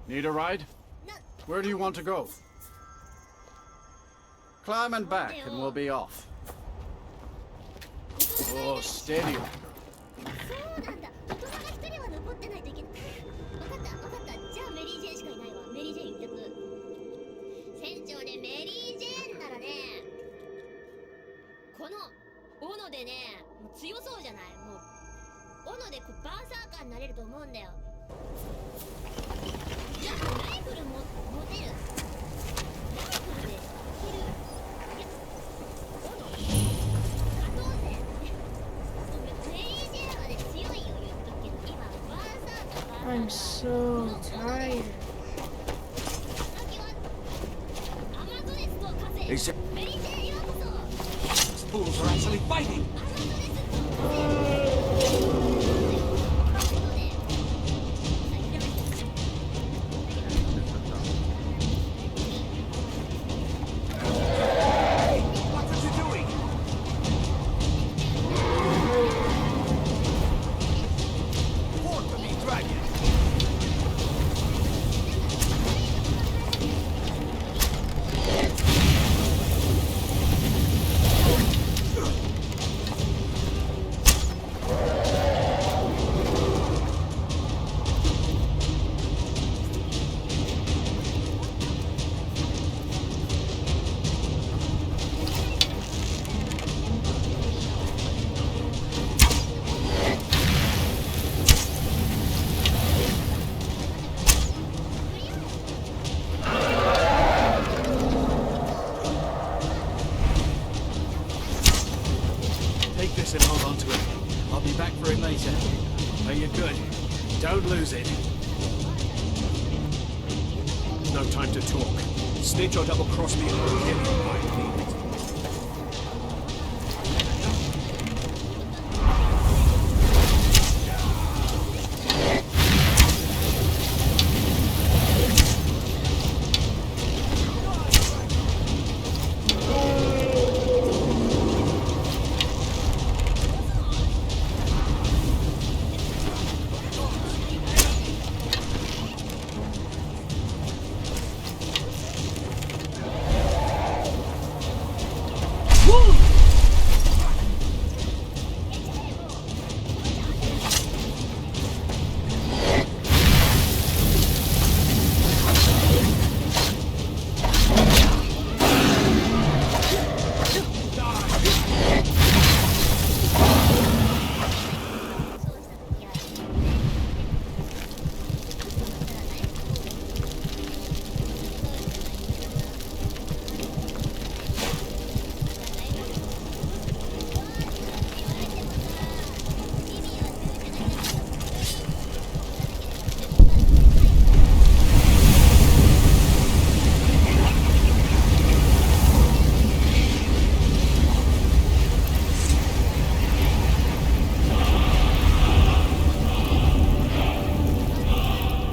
Need a ride? Where do you want to go? Climb and back and we'll be off. Oh, steady. そうなんだ。大人が一人は残ってないといけない。分かった分かった。じゃあメリー・ジェーンしかいないわ。メリー・ジェーン一択。船長ね、メリー・ジェーンならね、この斧でね、もう強そうじゃない。もう斧でこうバーサーカーになれると思うんだよ。いや、ライフルも持てる。ライフルでいける。いや、斧勝とうぜ。メリー・ジェーンはね、強いよ言っとくけど、今バーサーカーバー I'm サーカー so tired. 先はアマゾネスと火星 They said メリー・ジェーンようこそ these fools are actually fighting.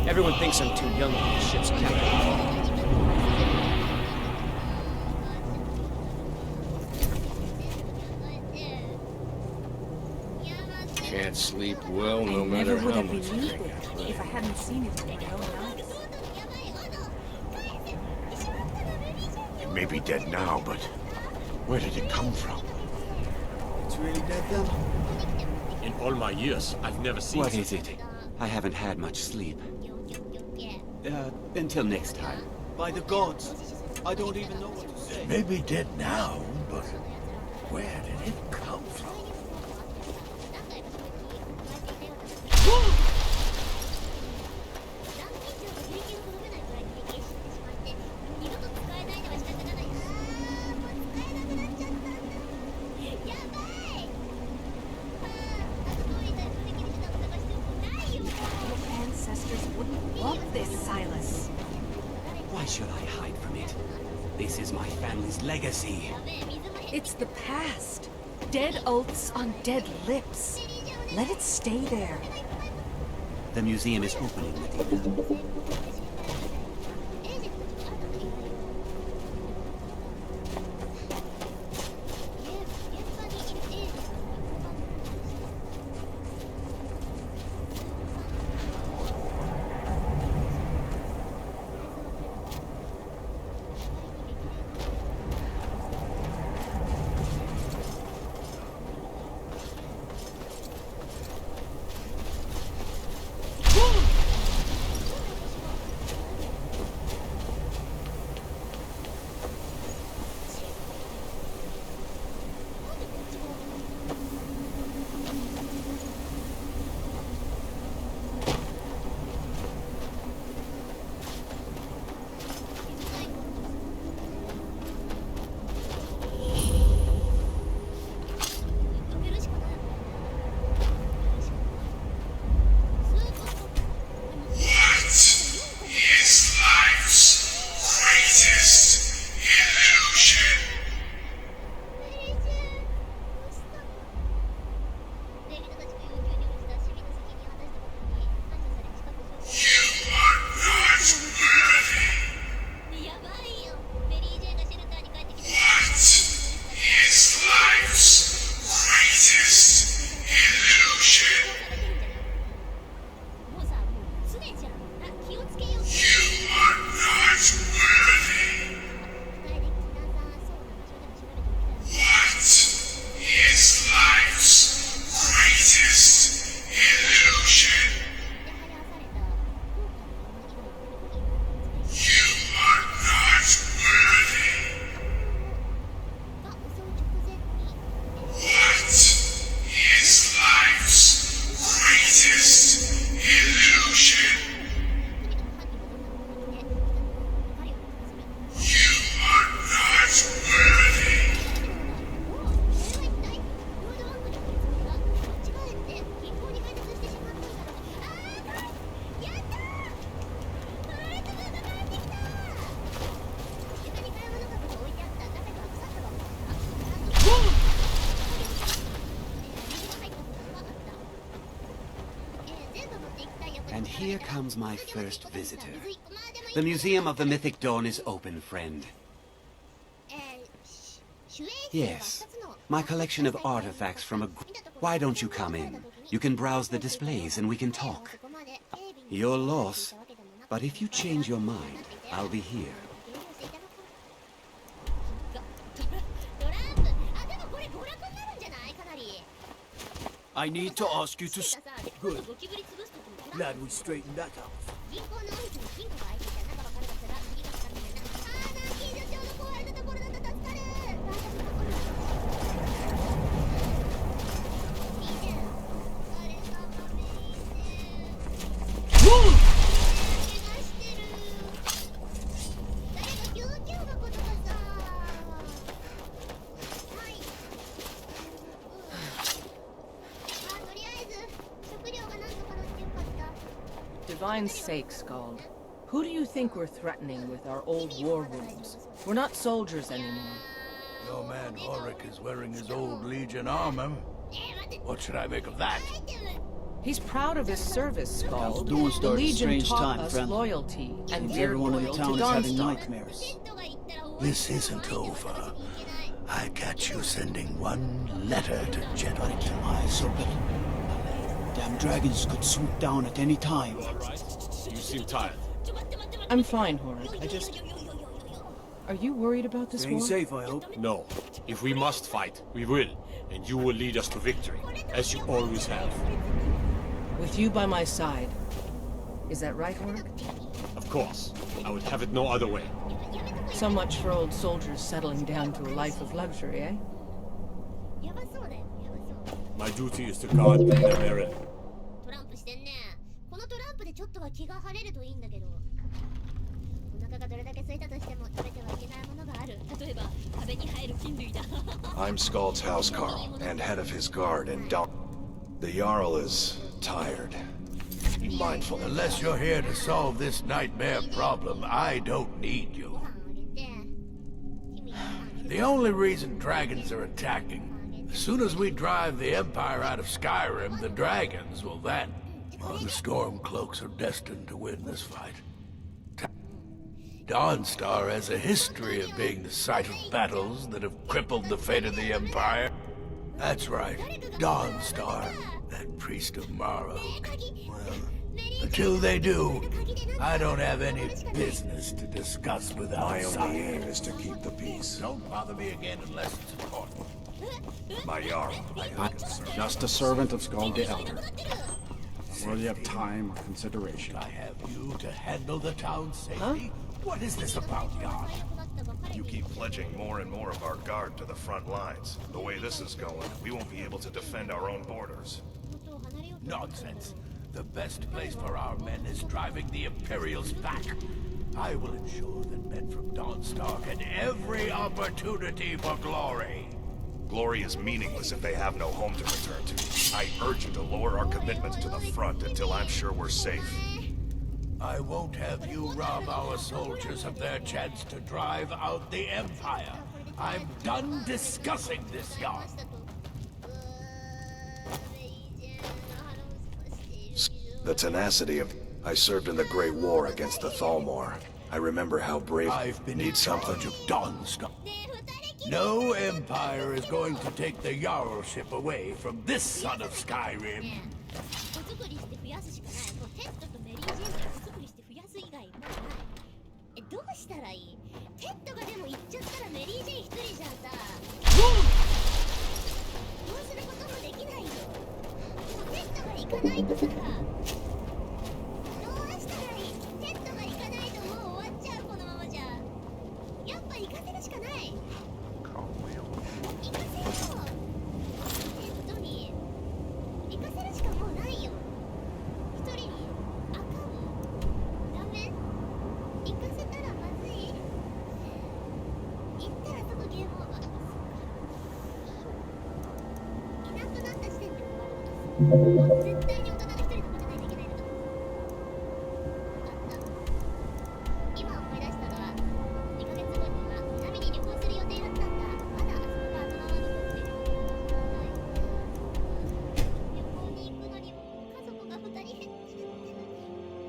Everyone thinks I'm too young to be the ship's captain. Can't sleep well no I matter never would how have much you believed think. it if I hadn't seen it with my own eyes. It may be dead now, but where did it come from? It's really dead then? In all my years, I've never seen What is it? I haven't had much sleep. Until next time. By the gods, I don't even know what to say. It may be dead now, but where did it come from? Why should I hide from it? This is my family's legacy. It's the past. Dead oaths on dead lips. Let it stay there. The museum is opening, Medina. here comes my first visitor. The Museum of the Mythic Dawn is open, friend. Yes, my collection of artifacts from a... Why don't you come in? You can browse the displays and we can talk. Your loss, but if you change your mind, I'll be here. I need to ask you to Good. Glad we straightened that out. Divine's sake, Scald. Who do you think we're threatening with our old war wounds? We're not soldiers anymore. Your man Horik is wearing his old Legion armor. What should I make of that? He's proud of his service, Scald. Dawn The started a Legion strange taught time, us friend. loyalty, and Seems we're everyone in the loyal town to is having Dawnstar. nightmares. This isn't over. I catch you sending one letter to Jedward. Eyes open. Damn dragons could swoop down at any time. You seem tired. I'm fine, Horik. I just... Are you worried about this Staying war? safe, I hope. No. If we must fight, we will. And you will lead us to victory, as you always have. With you by my side. Is that right, Horik? Of course. I would have it no other way. So much for old soldiers settling down to a life of luxury, eh? My duty is to guard the Emerald. トランプしてんね。このトランプでちょっとは気が晴れるといいんだけど。お腹がどれだけ空いたとしても食べてはいけないものがある。例えば壁に生える菌類だ。 I'm Skald's housecarl, and head of his guard in Down. The Jarl is tired. Be mindful. Unless you're here to solve this nightmare problem, I don't need you. ご飯あげて。君にご飯あげて。 The only reason dragons are attacking, as soon as we drive the Empire out of Skyrim, the dragons will then. Well, the Stormcloaks are destined to win this fight. Dawnstar has a history of being the site of battles that have crippled the fate of the Empire. That's right, Dawnstar, that priest of Marok. Well, until they do, I don't have any business to discuss with My only outsiders. aim is to keep the peace. Don't bother me again unless it's important. My Jarl, I have concern. Just a servant of Skald the Elder. Will you have time or consideration? I have you to handle the town's safety? What is this about, Jarl? You keep pledging more and more of our guard to the front lines. The way this is going, we won't be able to defend our own borders. Nonsense. The best place for our men is driving the Imperials back. I will ensure that men from Dawnstar get every opportunity for glory. Glory is meaningless if they have no home to return to. I urge you to lower our commitments to the front until I'm sure we're safe. I won't have you rob our soldiers of their chance to drive out the Empire. I'm done discussing this, Jarl. The tenacity of... I served in the Great War against the Thalmor. I remember how brave... I've been in Need something? charge of Dawnstar. No Empire is going to take the Jarlship away from this son of Skyrim. 子作りして増やすしかない。もうテッドとメリー・ジェンで子作りして増やす以外もうない。どうしたらいい？テッドがでも行っちゃったらメリー・ジェン一人じゃさ。どうすることもできないよ。でもテッドが行かないとさ。どうしたらいい？テッドが行かないともう終わっちゃうこのままじゃ。やっぱ行かせるしかない。行かせよう。テッドに。行かせるしかもうないよ。一人に赤をダメ。行かせたらまずい。行ったらそのゲームオーバー。いなくなった時点で終わる。もう絶対に大人が一人で持てないといけないのだ。分かった。今思い出したのは2ヶ月後には南に旅行する予定だったんだ。まだあそこがそのまま残ってる。旅行に行くのにも家族が2人減ってるってのに。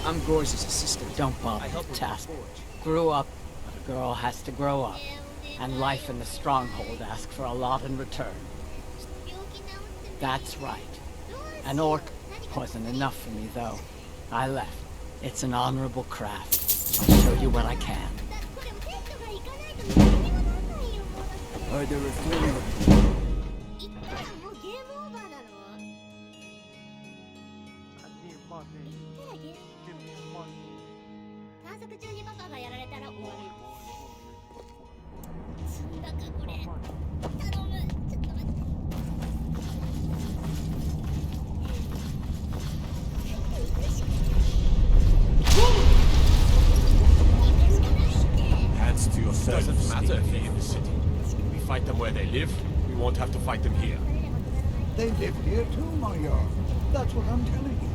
I'm Gorge's assistant. Don't bother I help with her the task. forge. Grew up, but a girl has to grow up. And life in the stronghold asks for a lot in return. That's right. An orc wasn't enough for me, though. I left. It's an honorable craft. I'll show you what I can. Are there a few? 言ったらもうゲームオーバーなの？言ったらゲームオーバー。探索中にパパがやられたら終わる。積んだかこれ。頼む。ちょっと待って。Hands to yourself. Doesn't matter if Stay in the city. We fight them where they live. We won't have to fight them here. They live here too, my Jarl. That's what I'm telling you.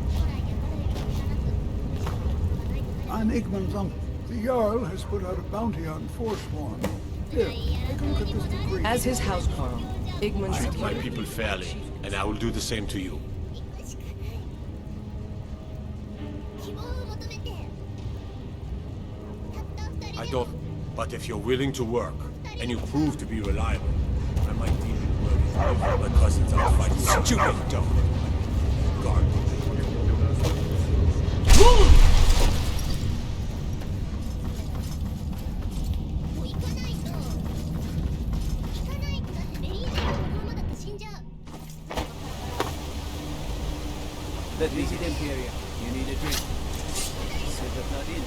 I'm Igman's uncle. The Jarl has put out a bounty on Forsworn. Here, take a look at this decree. As his housecarl, Igman Treat my people fairly, and I will do the same to you. 希望を求めて。たった二人 I don't. But if you're willing to work, and you prove to be reliable, I might deem you worthy. My cousins are fighting stupid dog. Guard. もう行かないと。行かないとだってメリーゼがこのままだと死んじゃう。 The Visit Imperium. You need a drink. Save the blood in.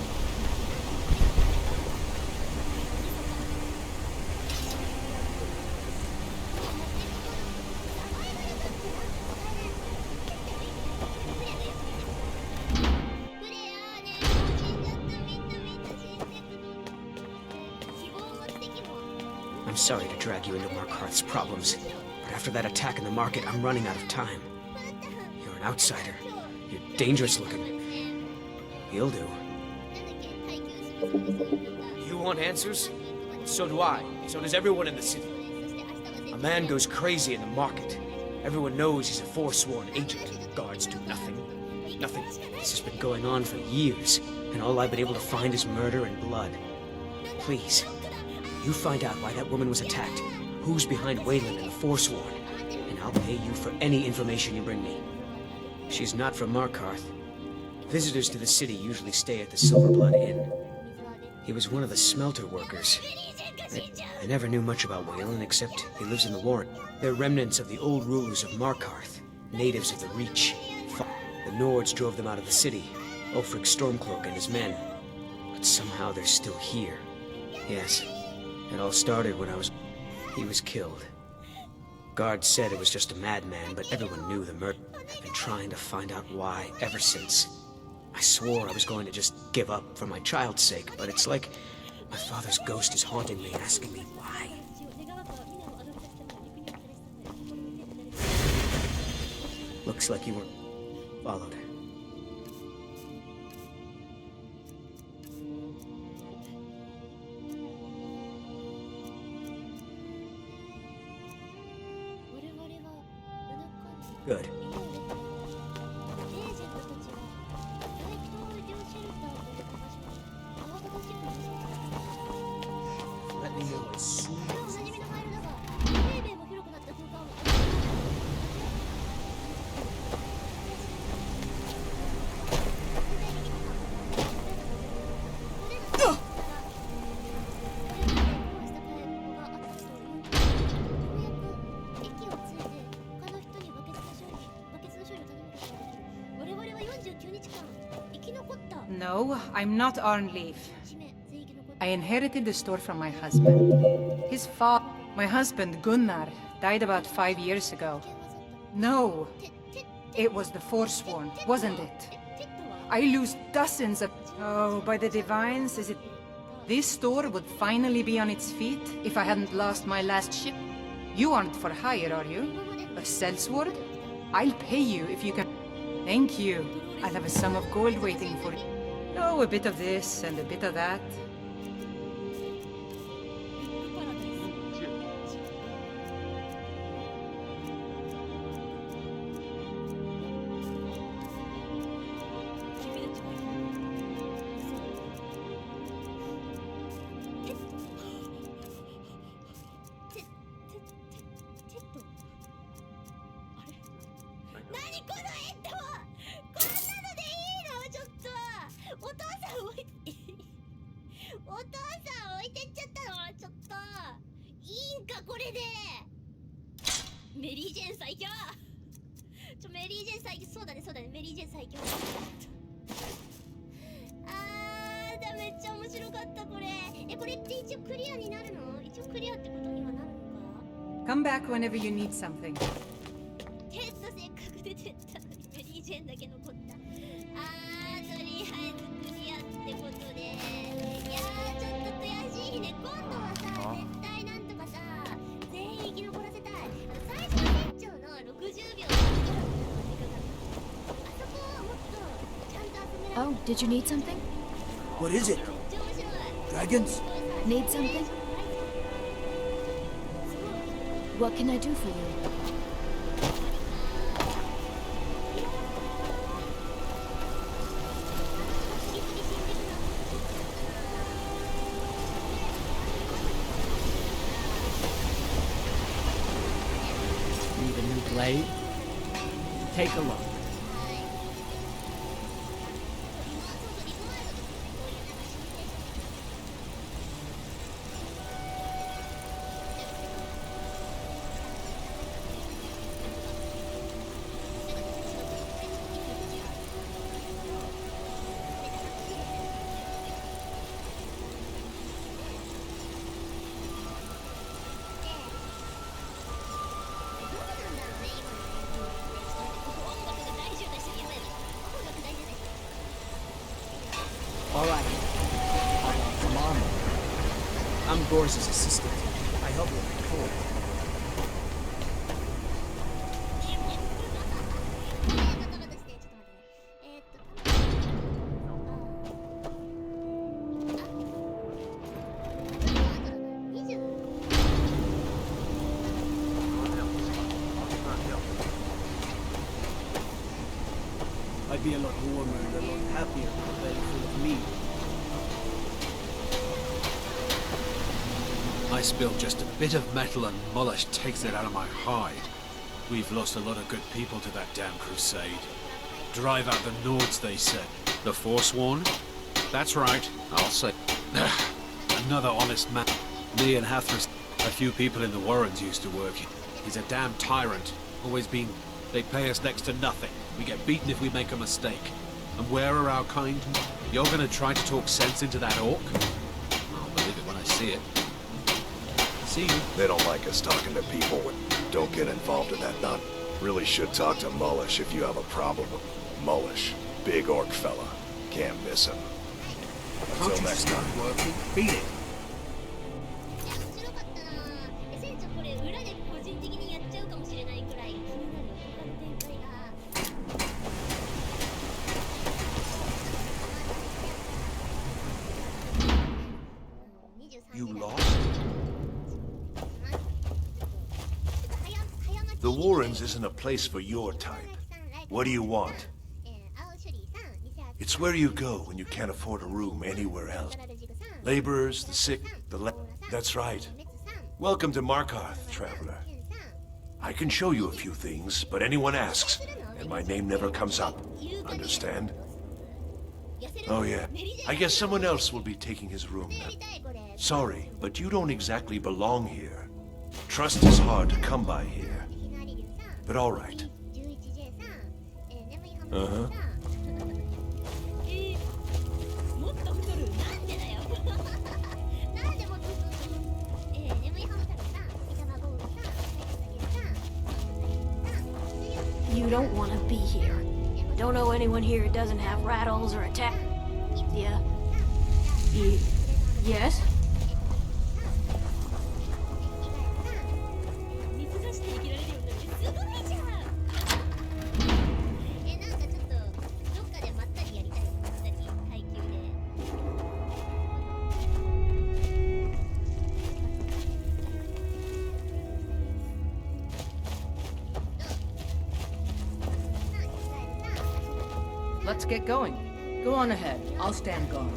I'm sorry to drag you into Markarth's problems, but after that attack in the market, I'm running out of time. You're an outsider. You're dangerous looking. You'll do. You want answers? So do I. So does everyone in the city. A man goes crazy in the market. Everyone knows he's a forsworn agent. Guards do nothing. Nothing. This has been going on for years, and all I've been able to find is murder and blood. Please, you find out why that woman was attacked, who's behind Wayland and the Forsworn, and I'll pay you for any information you bring me. She's not from Markarth. Visitors to the city usually stay at the Silverblood Inn. He was one of the smelter workers. I never knew much about Wayland except he lives in the Warren. They're remnants of the old rulers of Markarth, natives of the Reach. The Nords drove them out of the city, Ulfric Stormcloak and his men. But somehow they're still here. Yes, it all started when he was killed. Guards said it was just a madman, but everyone knew the murder. I've been trying to find out why ever since. I swore I was going to just give up for my child's sake, but it's like my father's ghost is haunting me, asking me why. Looks like you were followed. Good. Let me know as soon as... No, I'm not Arnleif. I inherited the store from my husband. His father, my husband Gunnar, died about 5 years ago. No, it was the Forsworn, wasn't it? I lose dozens of... Oh, by the divines, is it... This store would finally be on its feet if I hadn't lost my last ship. You aren't for hire, are you? A sellsword? I'll pay you if you can... Thank you. I'll have a sum of gold waiting for you. Oh, a bit of this and a bit of that. このこんなのでいいの？ちょっとお父さん置いてお父さん置いてっちゃったの？ちょっといいんかこれで。メリージェーン最強。メリージェーン最強。そうだねメリージェーン最強。めっちゃ面白かったこれ。これって一応クリアになるの？一応クリアってことにはなるのか？ Come back whenever you need something. テストせっかく出てったのにメリージェーンだけ残った。とりあえずクリアってことで。いやちょっと悔しいね。今度はさ、絶対なんとかさ、全員生き残らせたい。最初の店長の60秒のあそこをもっとちゃんと集められる。 Oh, did you need something? What is it? Dragons? Need something? What can I do for you? Need a new blade? Take a look. All right. I want some armor. I'm Gore's assistant. I help with the code. 'I'd be a lot warmer and a lot happier with a belly full of meat. I spilled just a bit of metal and Molish takes it out of my hide. We've lost a lot of good people to that damn crusade. Drive out the Nords, they said. The Forsworn? That's right, I'll say. Another honest man. Me and Hathras, a few people in the Warrens used to work here. He's a damn tyrant. Always been... They pay us next to nothing. We get beaten if we make a mistake. And where are our kind? You're gonna try to talk sense into that orc? I'll believe it when I see it. See you. They don't like us talking to people. Don't get involved in that nut. Really should talk to Mullish if you have a problem with Mullish. Big orc fella. Can't miss him. Until next time. Working? Beat it. いや面白かったな。船長これ裏で個人的にやっちゃうかもしれないくらい気になる他の展開が。You lost? The Warrens isn't a place for your type. What do you want? It's where you go when you can't afford a room anywhere else. Laborers, the sick, That's right. Welcome to Markarth, traveler. I can show you a few things, but anyone asks, and my name never comes up. Understand? Oh yeah, I guess someone else will be taking his room now. Sorry, but you don't exactly belong here. Trust is hard to come by here. But all right. Uh-huh. You don't want to be here. Don't know anyone here who doesn't have rattles or attack. Yeah. Yes? Let's get going. Go on ahead. I'll stand guard.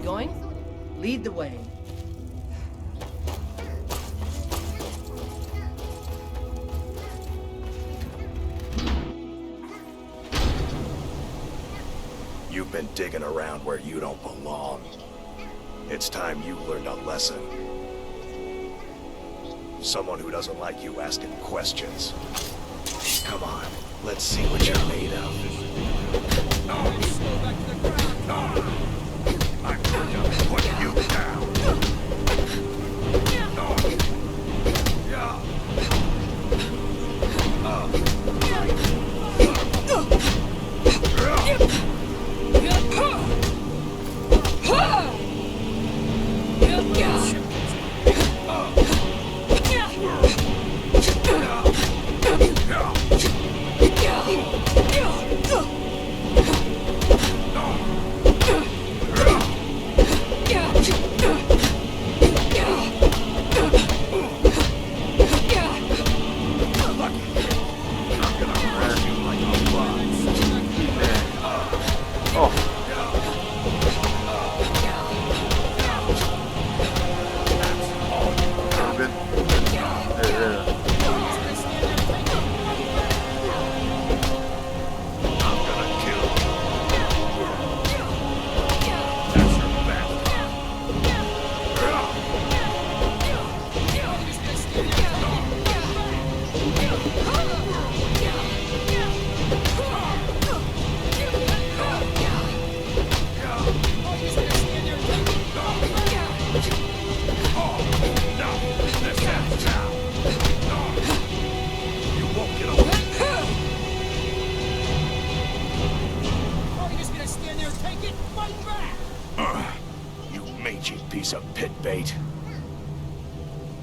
going? Lead the way. You've been digging around where you don't belong. It's time you learned a lesson. Someone who doesn't like you asking questions. Come on, let's see what you're made of. I'm going to put you down.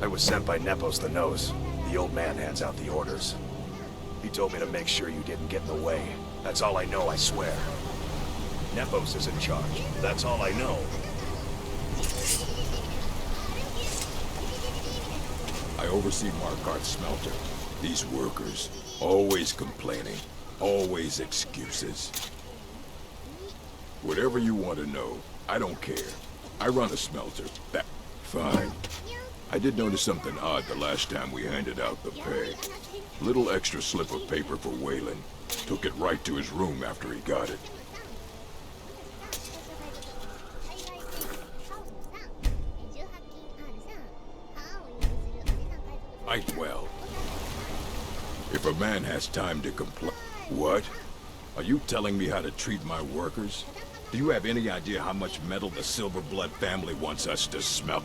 I was sent by Nepos the Nose. The old man hands out the orders. He told me to make sure you didn't get in the way. That's all I know, I swear. Nepos is in charge. That's all I know. I oversee Markarth's smelter. These workers, always complaining, always excuses. Whatever you want to know, I don't care. I run a smelter. That fine. I did notice something odd the last time we handed out the pay. Little extra slip of paper for Waylon. Took it right to his room after he got it. Right, well. If a man has time to complain... What? Are you telling me how to treat my workers? Do you have any idea how much metal the Silverblood family wants us to smelt?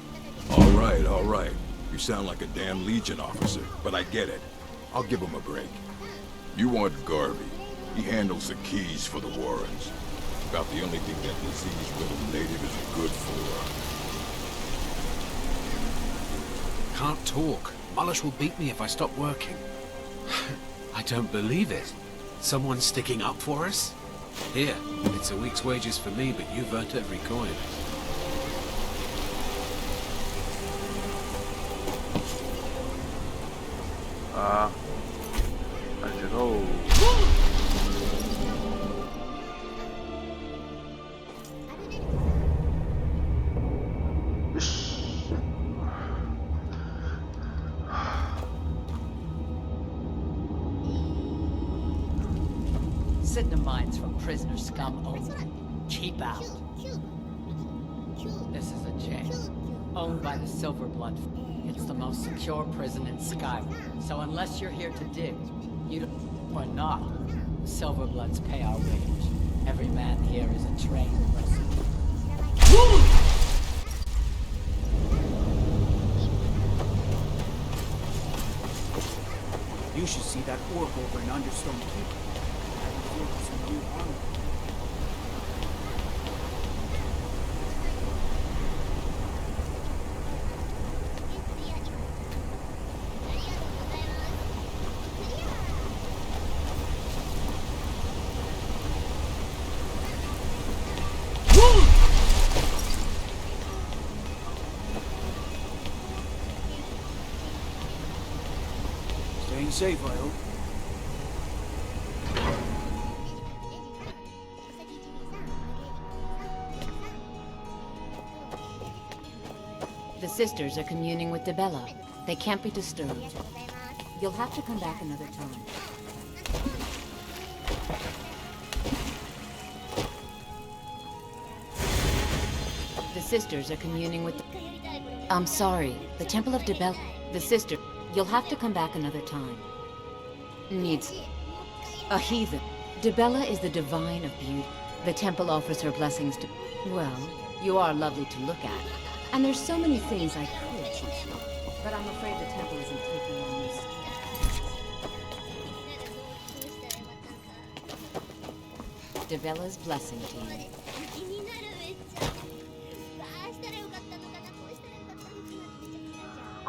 All right, all right. You sound like a damn Legion officer, but I get it. I'll give him a break. You want Garvey. He handles the keys for the Warrens. About the only thing that disease-riddled native is good for. Can't talk. Malish will beat me if I stop working. I don't believe it. Someone's sticking up for us? Here, it's a week's wages for me, but you've earned every coin. I should go. Sit in the mines from prisoner scum only. Keep out. This is a jail. Owned by the Silverblood. It's the most secure prison in Skyrim. So unless you're here to dig, you don't, or not, the Silverbloods pay our wage. Every man here is a trained person. You should see that orc over in Understone Keep. Some new armor. Staying safe, I hope. The sisters are communing with Debella. They can't be disturbed. You'll have to come back another time. The sisters are communing with... I'm sorry. The Temple of Debella... The sister... You'll have to come back another time. Needs... a heathen. Debella is the divine of beauty. The temple offers her blessings to... Well, you are lovely to look at. And there's so many things I could teach you. But I'm afraid the temple isn't taking on this. Debella's blessing to you.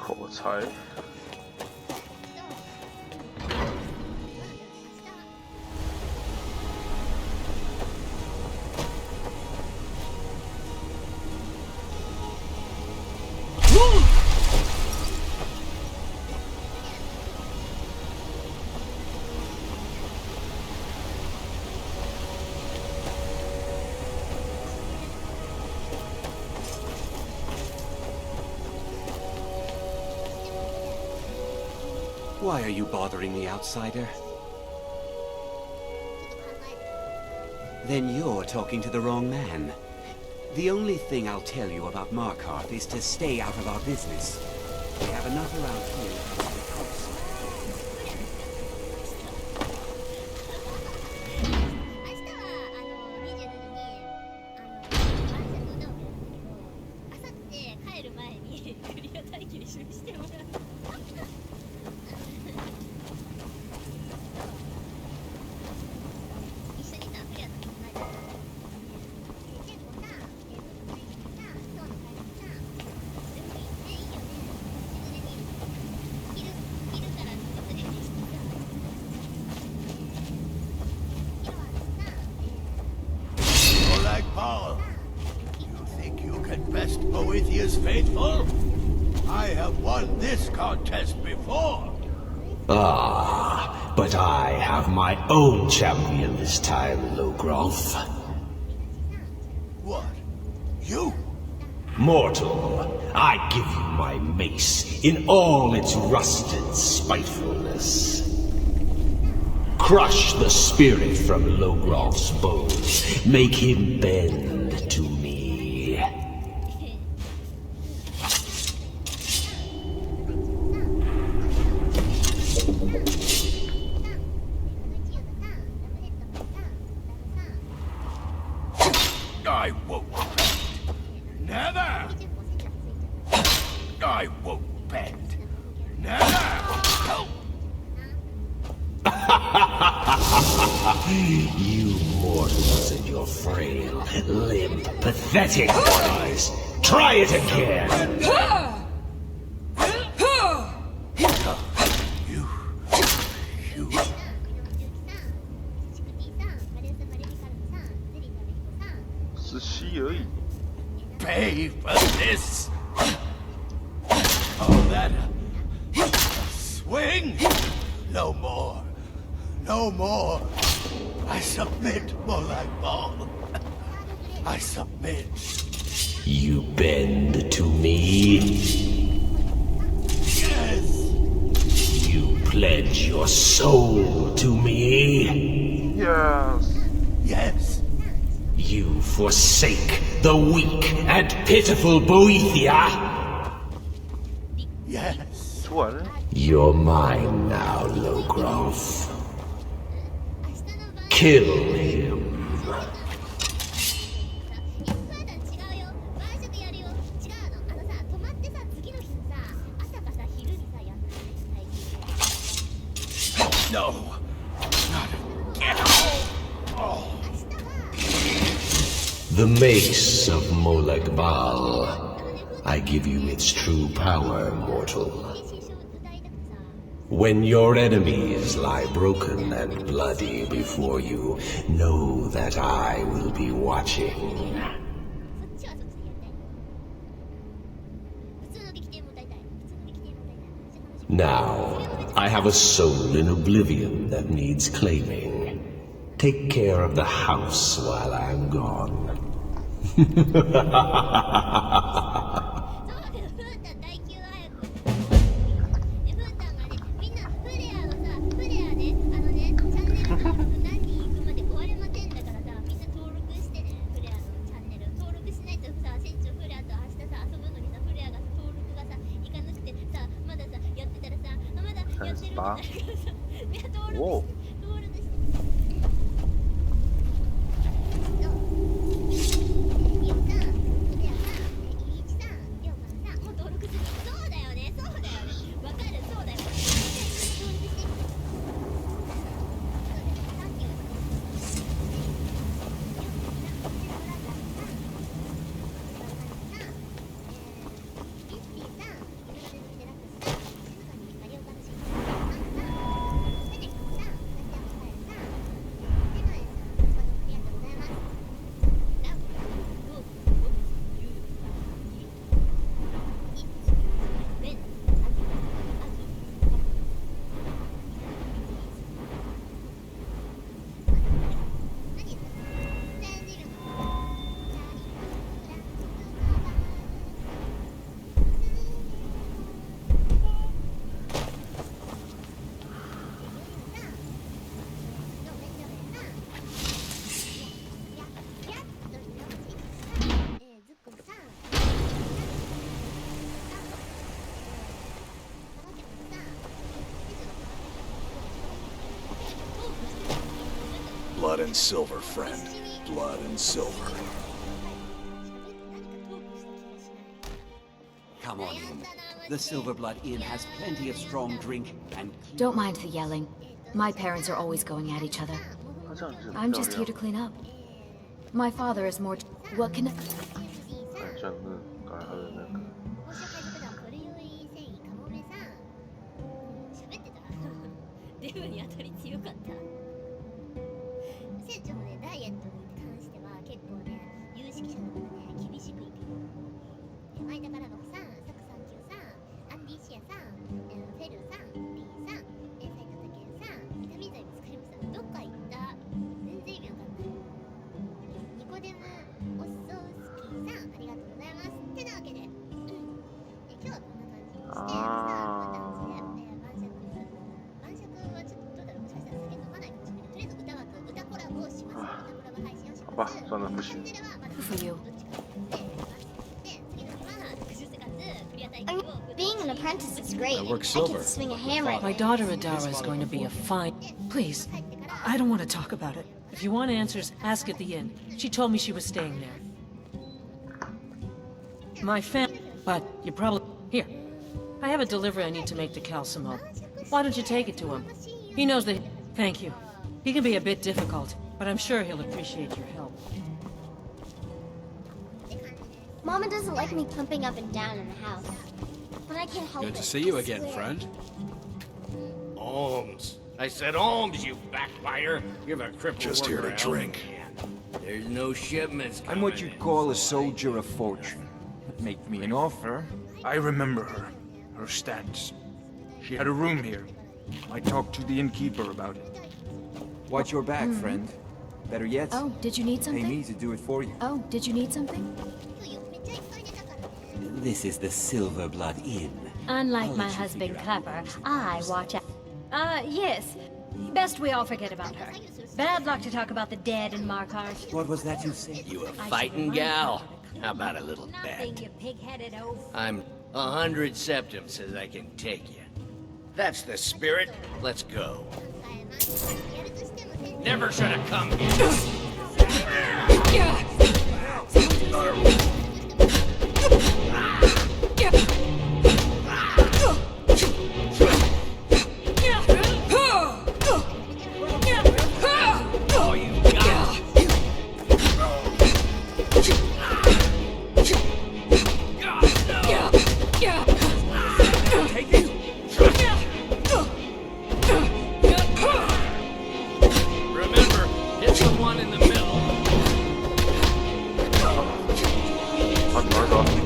口才。Why are you bothering the outsider? Then you're talking to the wrong man. The only thing I'll tell you about Markarth is to stay out of our business. We have enough around here. Faithful? I have won this contest before. Ah, but I have my own champion this time, Logroth. What? You? Mortal, I give you my mace in all its rusted spitefulness. Crush the spirit from Logroth's bones. Make him bend to me. I won't bend. Never! I won't bend. Never! You mortals and your frail, limp, pathetic bodies. Try it again! Pay for this! Oh, that... swing! No more. No more. I submit, Molag Bal. I submit. You bend to me? Yes! You pledge your soul to me? Yes. Yes. You forsake the weak and pitiful Boethia? Yes. You're mine now, Logroth. Kill him. No. Not again. Oh. The mace of Molag Bal. I give you its true power, mortal. When your enemies lie broken and bloody before you, know that I will be watching. Now, I have a soul in oblivion that needs claiming. Take care of the house while I'm gone. 38. 오. Blood and silver, friend. Blood and silver. Come on in. The Silverblood Inn has plenty of strong drink and... Don't mind the yelling. My parents are always going at each other. I'm just here to clean up. My father is more... What can... For you. Being an apprentice is great. I work I silver. can swing a hammer. My daughter Adara is going to be a fine... Please, I don't want to talk about it. If you want answers, ask at the inn. She told me she was staying there. My But you probably... Here. I have a delivery I need to make to Calcimo. Why don't you take it to him? He knows that... Thank you. He can be a bit difficult, but I'm sure he'll appreciate your help. Mama doesn't like me pumping up and down in the house. But I can't help it. Good to see you I again, swear. friend. Alms. I said alms, you backbiter. Give a crippled Just here worker to a helping drink. hand. There's no shipments I'm what coming you'd in, call a so soldier of fortune. Make me an offer. I remember her. Her stats. She had a room here. I talked to the innkeeper about it. Watch your back, friend. Better yet, Oh, did you need pay something? me to do it for you. Oh, did you need something? This is the Silverblood Inn. Unlike I'll my let you husband figure out Clever, I watch out. Yes. Best we all forget about her. Bad luck to talk about the dead in Markarth. What was that you said? You a fighting gal? How about a little Nothing, bet? you pig-headed oaf. I'm 100 septums says I can take you. That's the spirit. Let's go. Never should have come All you got. Take it. Remember, hit the one in the middle.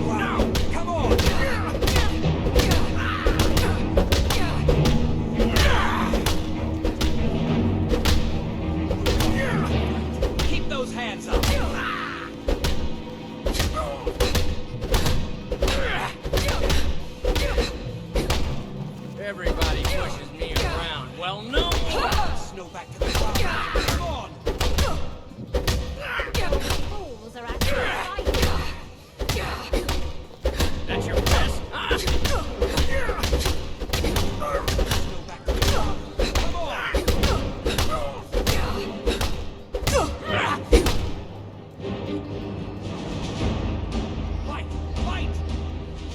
Now, come on! Keep those hands up. Everybody pushes me around. Well, no more. Snow back to the ground. Come on. Fools are actually fighting.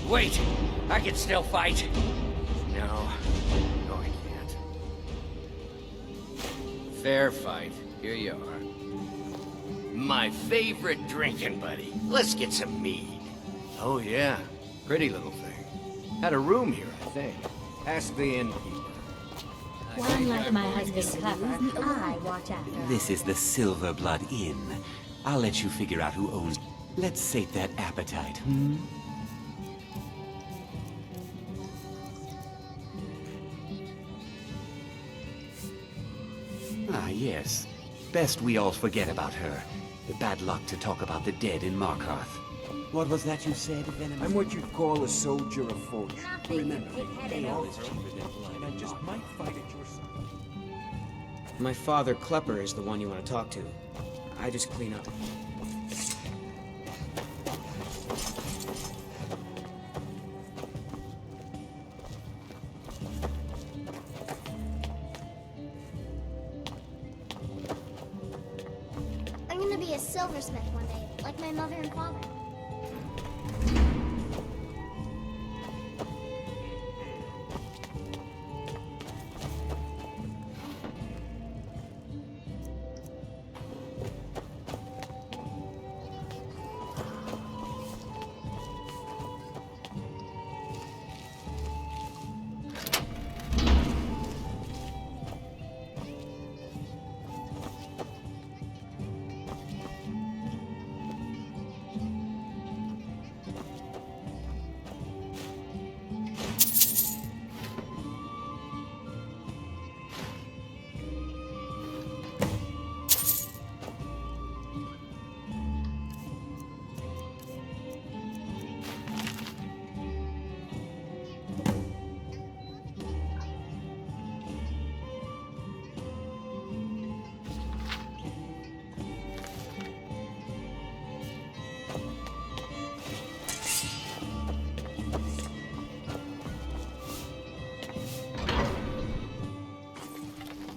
Wait! I can still fight! No. No, I can't. Fair fight. Here you are. My favorite drinking buddy. Let's get some mead. Oh, yeah. Pretty little thing. Had a room here, I think. Ask the innkeeper. Well, unlike my husband Clever, I watch after. This is the Silver Blood Inn. I'll let you figure out who owns... Let's sate that appetite, hmm? Ah, yes. Best we all forget about her. Bad luck to talk about the dead in Markarth. What was that you said, Venom? I'm what you'd call a soldier of fortune. Remember, They ale all is cheaper than blood. and I just might fight at your side. My father, Klepper, is the one you want to talk to. I just clean up. I'm gonna be a silversmith one day, like my mother and father.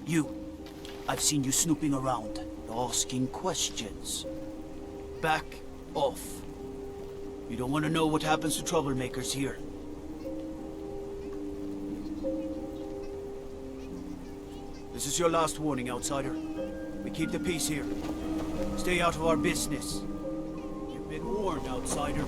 You. I've seen you snooping around, asking questions. Back off. You don't want to know what happens to troublemakers here. This is your last warning, outsider. We keep the peace here. Stay out of our business. You've been warned, outsider.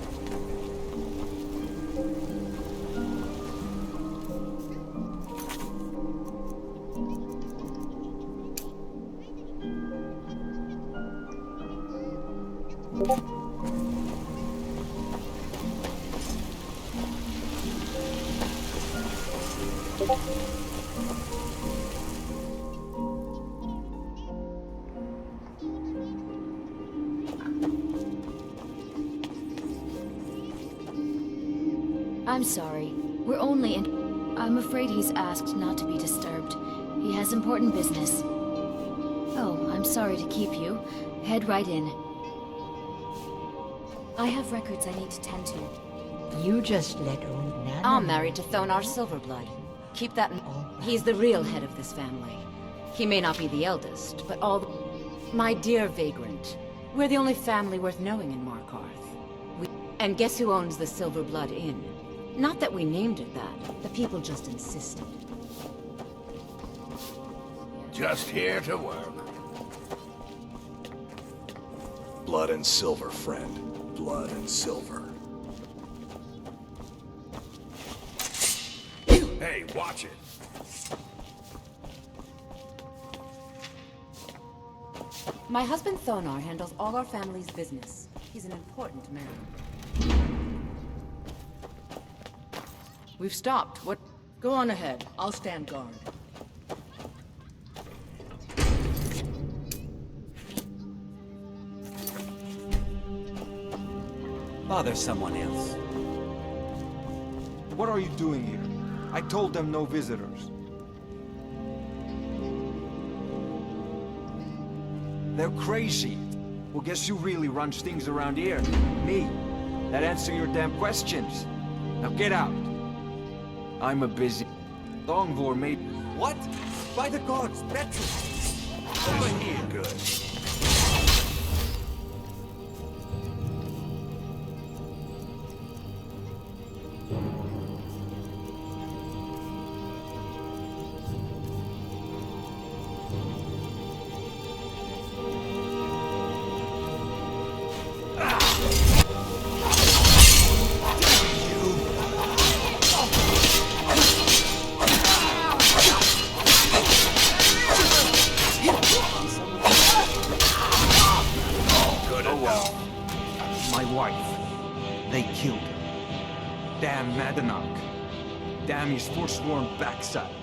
I'm sorry. We're only in... I'm afraid he's asked not to be disturbed. He has important business. Oh, I'm sorry to keep you. Head right in. I have records I need to tend to. You just let old Nana... I'm married to Thonar Silverblood. Keep that in... He's the real head of this family. He may not be the eldest, but all the... My dear vagrant, we're the only family worth knowing in Markarth. And guess who owns the Silverblood Inn? Not that we named it that. The people just insisted. Just here to work. Blood and silver, friend. Blood and silver. Hey, watch it. My husband Thonar handles all our family's business. He's an important man. We've stopped. What? Go on ahead. I'll stand guard. Bother someone else. What are you doing here? I told them no visitors. They're crazy. Well, guess who really runs things around here? Me. That answer your damn questions. Now get out. I'm a busy... Longvor made... What? By the gods, Petra! Over here. Good. They killed her. Damn Madanach. Damn his forsworn backside.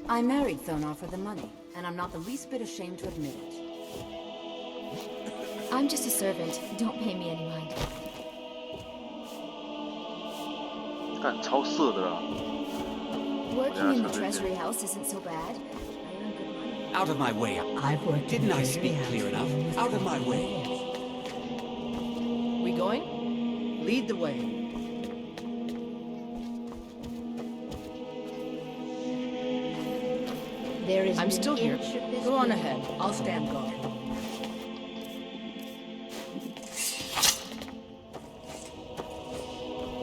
I married Thonar for the money, and I'm not the least bit ashamed to admit it. I'm just a servant. Don't pay me any mind. 干超色的啊！ Working in the treasury house isn't so bad. I earn good money. Out of my way. Didn't I speak clear enough? Out of my way. We going? Lead the way. There is I'm still here. this Go on room. ahead. I'll stand guard.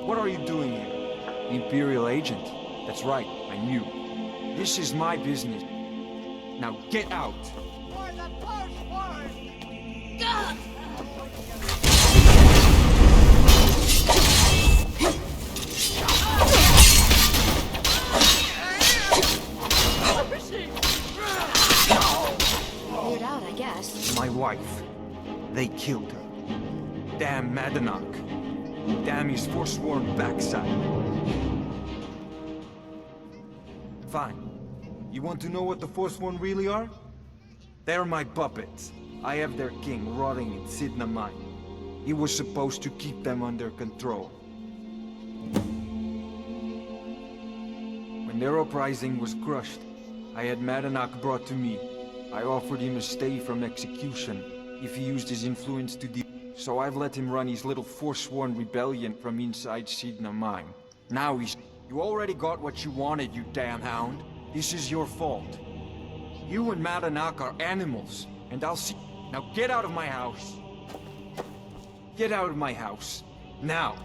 What are you doing here? The Imperial agent. That's right, I knew. This is my business. Now get out! Cleared out, I guess. My wife. They killed her. Damn Madanach. Damn his forsworn backside. Fine. You want to know what the Forsworn really are? They're my puppets. I have their king rotting in Sidna Mine. He was supposed to keep them under control. When their uprising was crushed, I had Madanach brought to me. I offered him a stay from execution if he used his influence to so I've let him run his little Forsworn rebellion from inside Sidna Mine. Now he's... You already got what you wanted, you damn hound. This is your fault. You and Madanach are animals, and I'll see... Now get out of my house. Get out of my house. Now.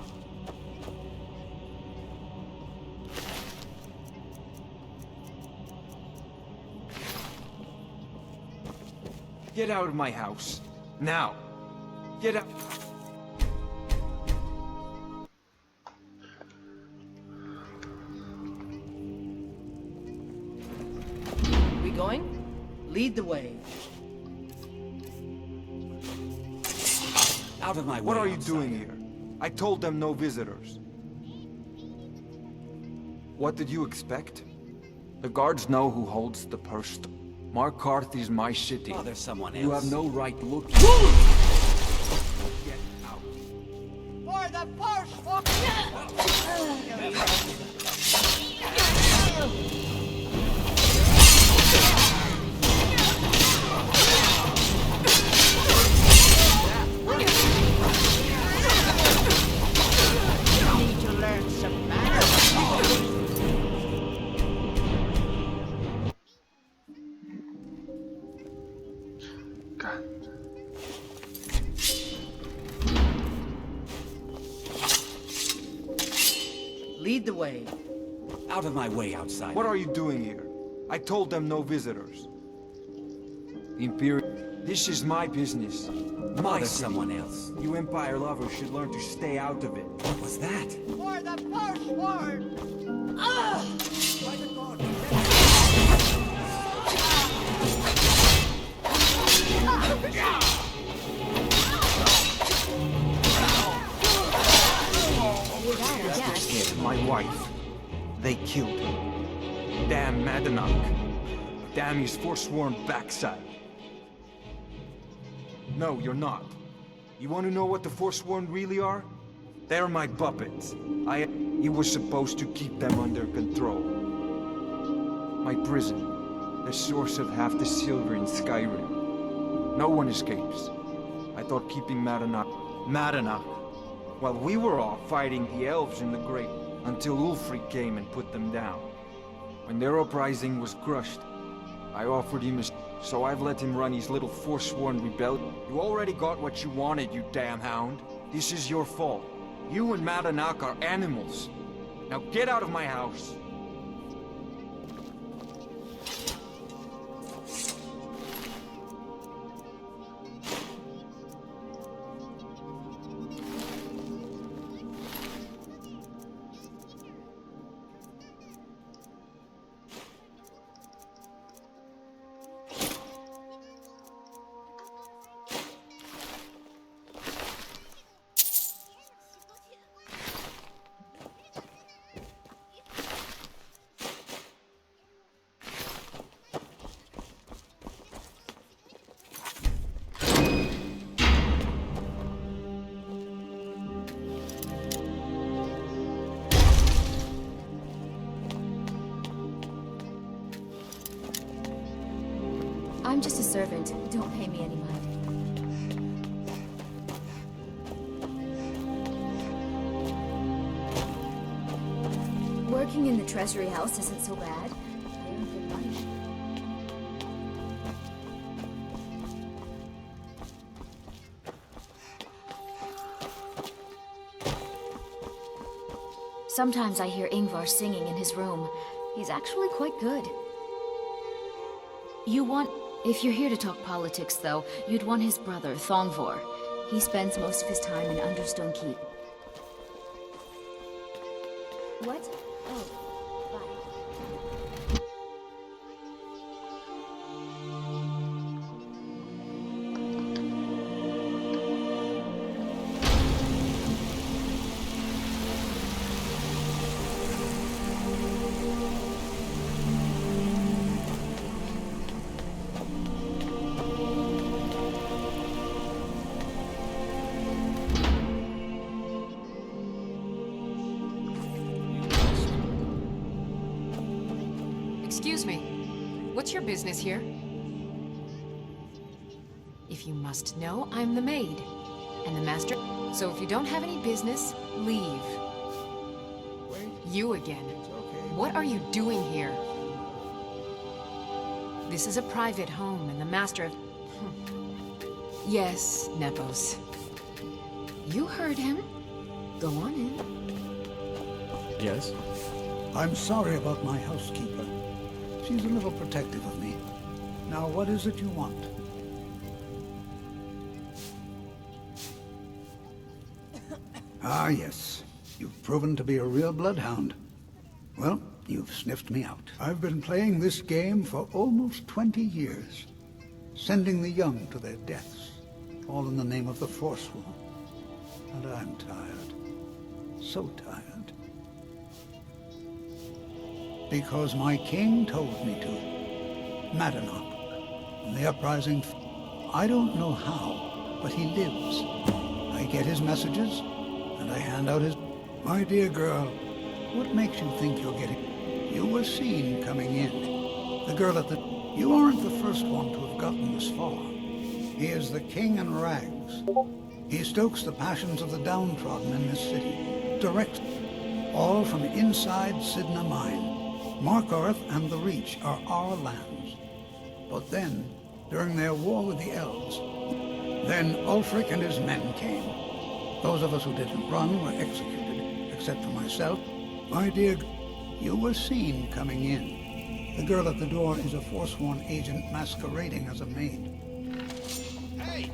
Get out of my house. Now. Get out. We going? Lead the way. Out of my way. What are you outside. doing here? I told them no visitors. What did you expect? The guards know who holds the purse. Markarth is my city. Oh, there's someone else. You have no right looking. Get out. For the first Need to learn some manners. Lead the way. Out of my way, outside. What are you doing here? I told them no visitors. Imperial... This is my business. My There's city. someone else. You Empire lovers should learn to stay out of it. What was that? For the first word! By the God! My wife. They killed her. Damn Madanach. Damn his forsworn backside. No, you're not. You want to know what the Forsworn really are? They're my puppets. He was supposed to keep them under control. My prison. The source of half the silver in Skyrim. No one escapes. I thought keeping Madanach. While we were all fighting the elves in the Great, until Ulfric came and put them down. When their uprising was crushed, I offered him a... So I've let him run his little Forsworn rebellion. You already got what you wanted, you damn hound. This is your fault. You and Madanach are animals. Now get out of my house. just a servant. Don't pay me any mind. Working in the Treasury House isn't so bad. I earn good money. Sometimes I hear Ingvar singing in his room. He's actually quite good. If you're here to talk politics, though, you'd want his brother, Thongvor. He spends most of his time in Understone Keep. What? Oh, bye. Excuse me. What's your business here? If you must know, I'm the maid. And the master... So if you don't have any business, leave. You again. What are you doing here? This is a private home, and the master of... Yes, Nepos. You heard him. Go on in. Yes? I'm sorry about my housekeeper. She's a little protective of me. Now, what is it you want? Ah, yes. You've proven to be a real bloodhound. Well, you've sniffed me out. I've been playing this game for almost 20 years, sending the young to their deaths, all in the name of the Forsworn. And I'm tired. So tired. Because my king told me to. Madanach. In the uprising, I don't know how, but he lives. I get his messages, and I hand out his... My dear girl, what makes you think you're getting... You were seen coming in. The girl at the... You aren't the first one to have gotten this far. He is the king in rags. He stokes the passions of the downtrodden in this city. Direct. All from inside Sidna Mine. Markarth and the Reach are our lands. But then, during their war with the elves, then Ulfric and his men came. Those of us who didn't run were executed, except for myself. My dear, you were seen coming in. The girl at the door is a Forsworn agent masquerading as a maid. Hey!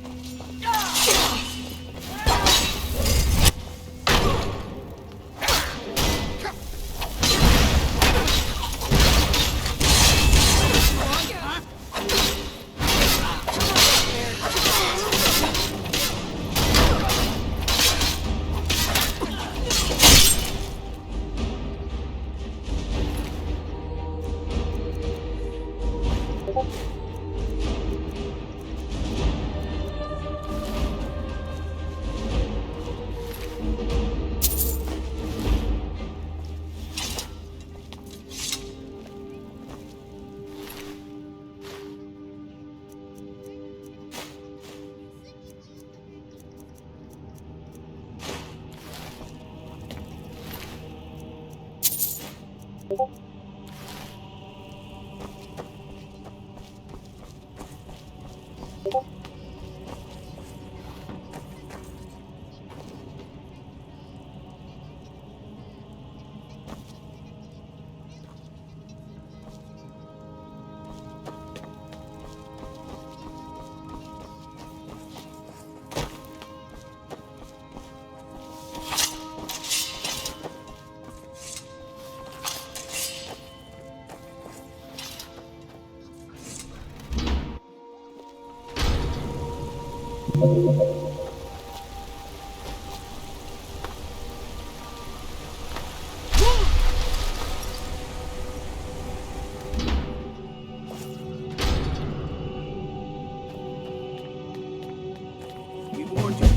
We warned you,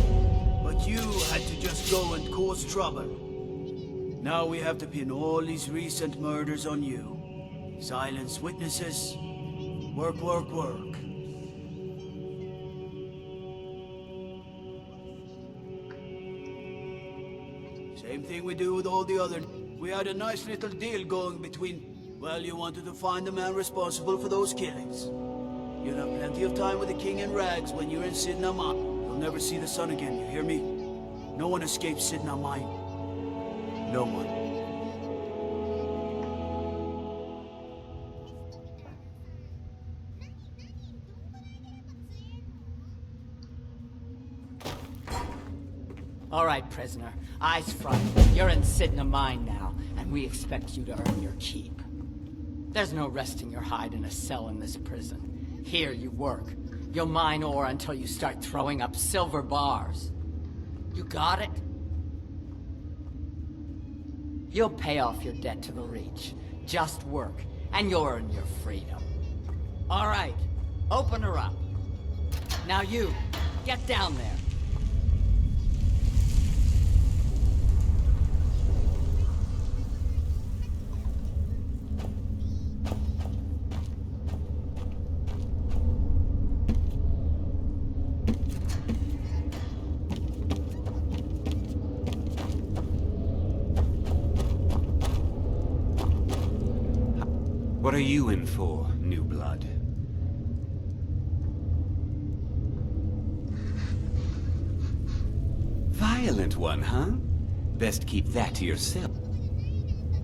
but you had to just go and cause trouble. Now we have to pin all these recent murders on you. Silence witnesses. Work, work, work. Same thing we do with all the other... We had a nice little deal going between... Well, you wanted to find the man responsible for those killings. You'll have plenty of time with the king in rags when you're in Sidnama. You'll never see the sun again, you hear me? No one escapes Sidnama. No one. All right, prisoner. Eyes front. You're in Sidna Mine now, and we expect you to earn your keep. There's no resting your hide in a cell in this prison. Here you work. You'll mine ore until you start throwing up silver bars. You got it? You'll pay off your debt to the Reach. Just work, and you'll earn your freedom. All right, open her up. Now you, get down there. What are you in for, new blood? Violent one, huh? Best keep that to yourself.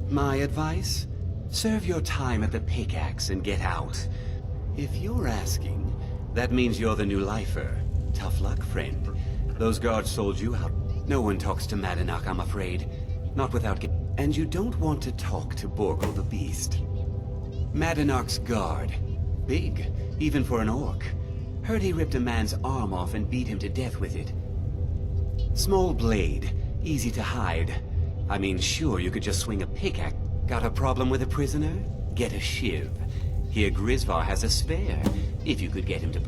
My advice? Serve your time at the pickaxe and get out. If you're asking, that means you're the new lifer. Tough luck, friend. Those guards sold you out. No one talks to Madanach, I'm afraid. Not without And you don't want to talk to Borgo the Beast. Madanach's guard. Big, even for an orc. Heard he ripped a man's arm off and beat him to death with it. Small blade, easy to hide. I mean, sure, you could just swing a pickaxe. Got a problem with a prisoner? Get a shiv. Here Grisvar has a spare, if you could get him to...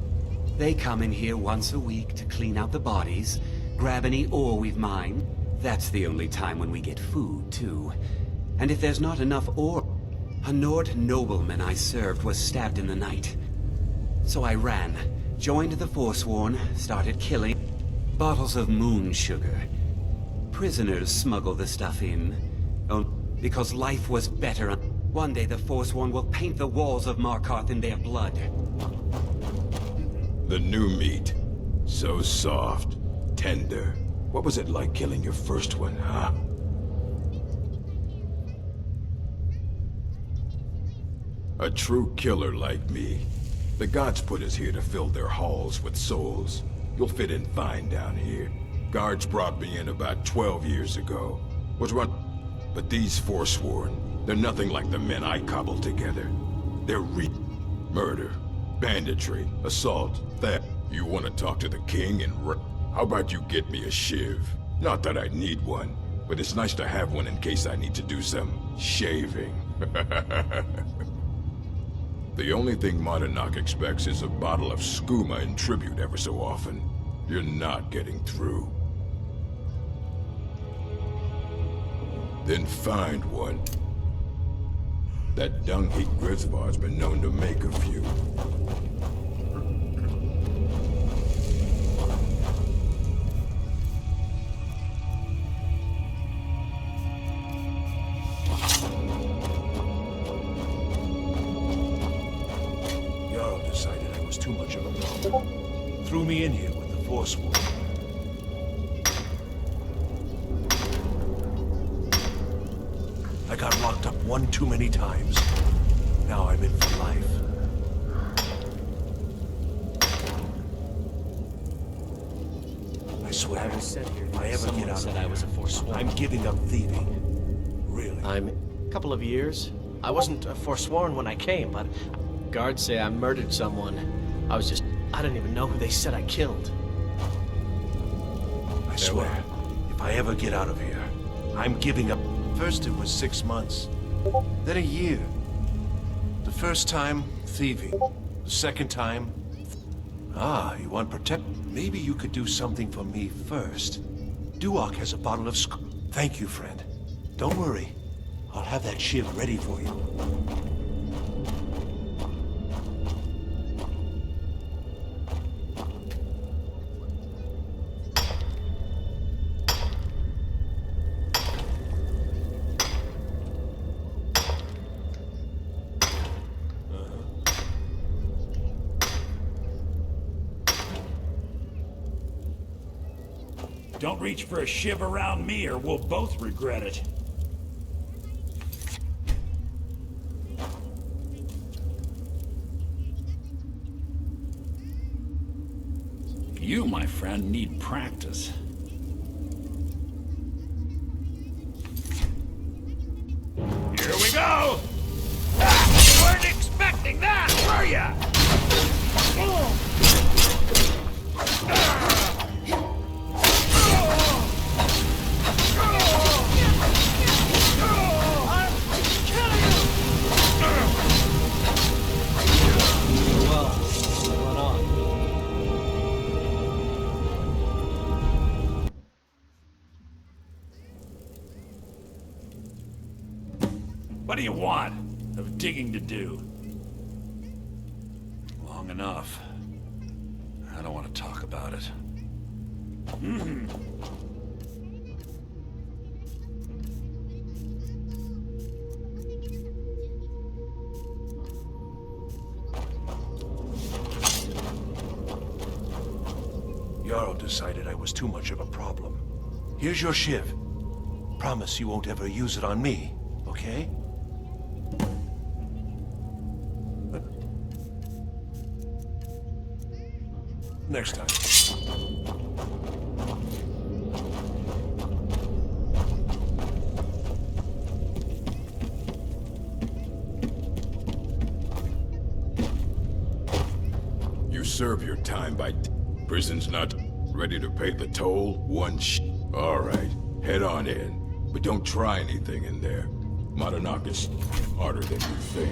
They come in here once a week to clean out the bodies, grab any ore we've mined. That's the only time when we get food, too. And if there's not enough ore... A Nord nobleman I served was stabbed in the night. So I ran, joined the Forsworn, started killing. Bottles of moon sugar. Prisoners smuggle the stuff in. Oh, because life was better. One day the Forsworn will paint the walls of Markarth in their blood. The new meat. So soft, tender. What was it like killing your first one, huh? A true killer like me. The gods put us here to fill their halls with souls. You'll fit in fine down here. Guards brought me in about 12 years ago. Was run... But these Forsworn, they're nothing like the men I cobbled together. They're murder, banditry, assault, theft. You want to talk to the king and How about you get me a shiv? Not that I need one, but it's nice to have one in case I need to do some shaving. The only thing Madanach expects is a bottle of skooma in tribute ever so often. You're not getting through. Then find one. That dung heap Grisvar's been known to make a few. Decided I was too much of a problem. Threw me in here with the Forsworn. I got locked up one too many times. Now I'm in for life. I swear, if I ever get out of here, I was a Forsworn. I'm giving up thieving. Really. I'm a couple of years. I wasn't a Forsworn when I came, but guards say I murdered someone. I didn't even know who they said I killed. I swear, if I ever get out of here, I'm giving up. First it was 6 months, then a year. The first time, thieving. The second time... Ah, you want protect... Maybe you could do something for me first. Duok has a bottle of Thank you, friend. Don't worry. I'll have that shiv ready for you. Don't reach for a shiv around me or we'll both regret it. You, my friend, need practice. Here we go! You weren't expecting that, were ya? What do you want? Of digging to do? Long enough. I don't want to talk about it. Jarl decided I was too much of a problem. Here's your shiv. Promise you won't ever use it on me, okay? Next time. You serve your time by prison's not ready to pay the toll? All right, head on in. But don't try anything in there. Monarch is harder than you think.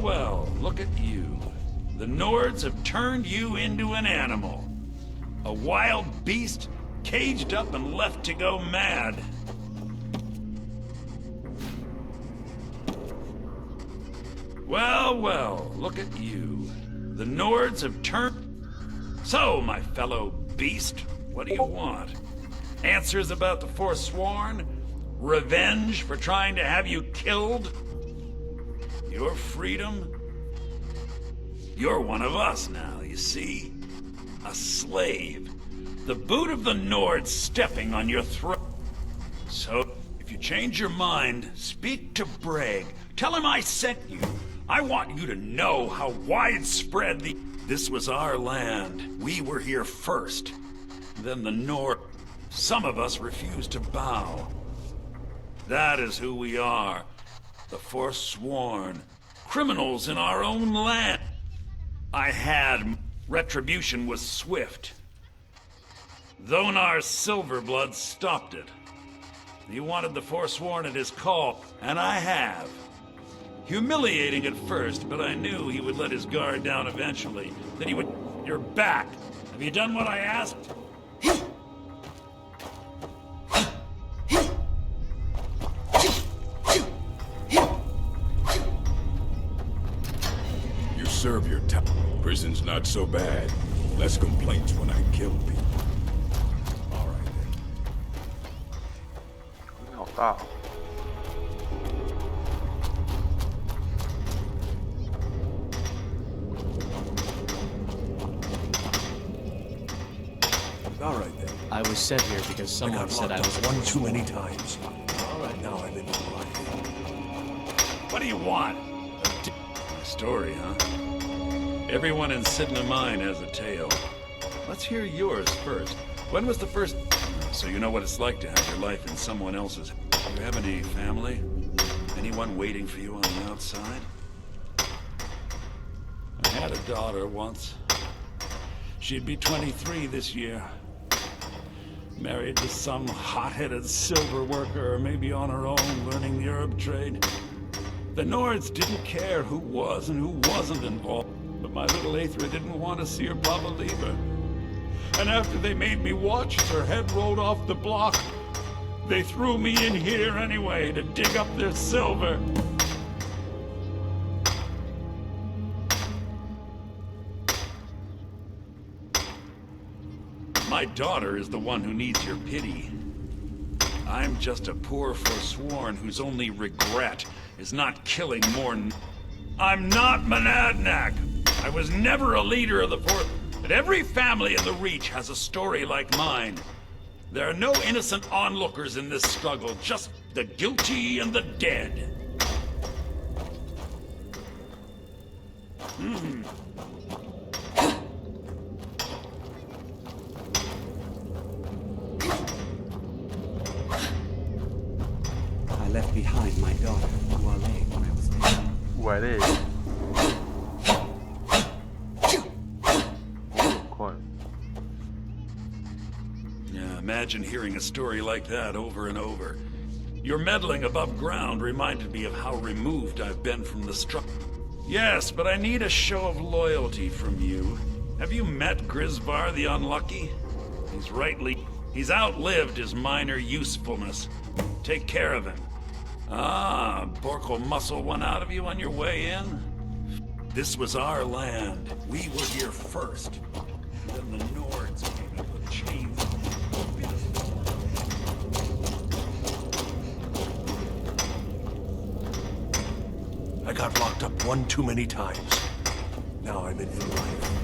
Well, look at you. The Nords have turned you into an animal. A wild beast, caged up and left to go mad. Well, look at you. The Nords have turned... So, my fellow beast, what do you want? Answers about the Forsworn? Revenge for trying to have you killed? Your freedom? You're one of us now, you see? A slave. The boot of the Nords stepping on your throat. So, if you change your mind, speak to Breg. Tell him I sent you. I want you to know how widespread This was our land. We were here first. Then the Nord. Some of us refused to bow. That is who we are. The Forsworn. Criminals in our own land. Retribution was swift. Dhonar's Silverblood stopped it. He wanted the Forsworn at his call, and I have. Humiliating at first, but I knew he would let his guard down eventually. Then he would... You're back. Have you done what I asked? You serve your time. Prison's not so bad. Less complaints when I kill people. All right then. 好大哦。 All right then. I was sent here because someone said I was one too many times. All right, now I'm in the life. What do you want? A story, huh? Everyone in Sidna Mine has a tale. Let's hear yours first. When was the first... So you know what it's like to have your life in someone else's... Do you have any family? Anyone waiting for you on the outside? I had a daughter once. She'd be 23 this year. Married to some hot-headed silver worker, or maybe on her own, learning the herb trade. The Nords didn't care who was and who wasn't involved. But my little Aethra didn't want to see her Baba leave her. And after they made me watch as her head rolled off the block, they threw me in here anyway to dig up their silver. My daughter is the one who needs your pity. I'm just a poor forsworn whose only regret is not killing more I'm not Monadnock. I was never a leader of the Fourth, but every family in the Reach has a story like mine. There are no innocent onlookers in this struggle, just the guilty and the dead. I left behind my daughter, Wale, when I was there. Wale. Yeah, imagine hearing a story like that over and over. Your meddling above ground reminded me of how removed I've been from the struggle. Yes, but I need a show of loyalty from you. Have you met Grisvar the Unlucky? He's outlived his minor usefulness. Take care of him. Ah, Bork will muscle one out of you on your way in? This was our land. We were here first. Then the Nords came and put chains on us. I got locked up one too many times. Now I'm in for life.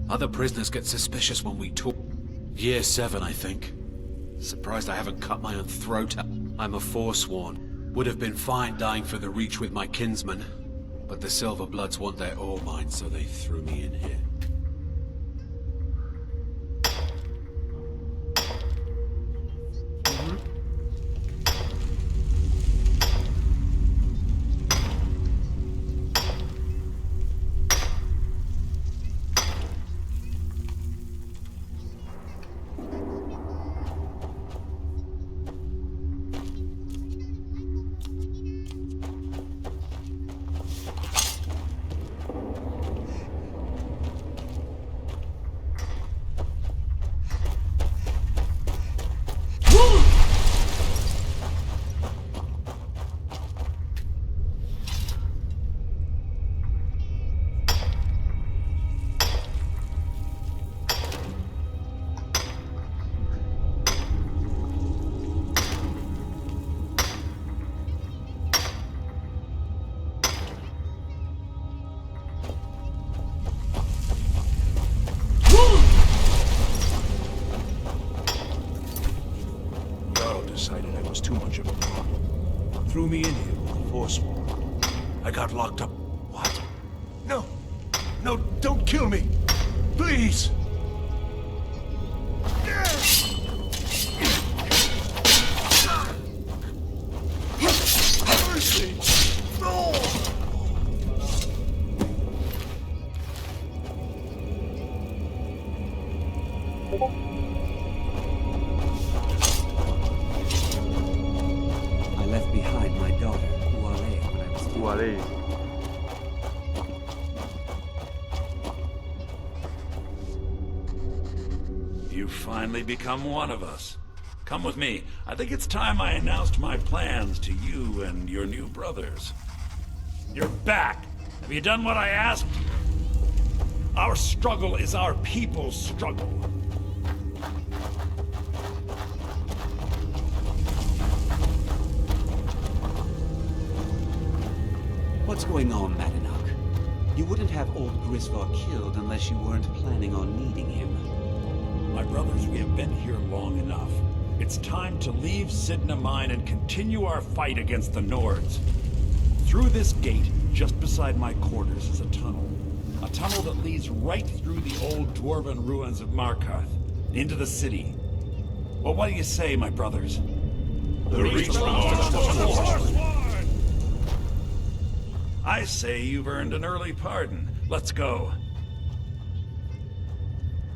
Other prisoners get suspicious when we talk. Year 7, I think. Surprised I haven't cut my own throat out. I'm a forsworn. Would have been fine dying for the Reach with my kinsmen. But the Silverbloods want their ore mine, so they threw me in here. Decided I was too much of a problem. Threw me in here with the Forsworn. I got locked up. What? No! No, don't kill me! Please! Mercy! No! You've finally become one of us. Come with me. I think it's time I announced my plans to you and your new brothers. You're back. Have you done what I asked? Our struggle is our people's struggle. What's going on, Madanach? You wouldn't have old Grisvar killed unless you weren't planning on needing him. My brothers, we have been here long enough. It's time to leave Sidna Mine and continue our fight against the Nords. Through this gate, just beside my quarters, is a tunnel. A tunnel that leads right through the old dwarven ruins of Markarth, into the city. Well, what do you say, my brothers? The reach belongs to the Forsworn. I say you've earned an early pardon. Let's go.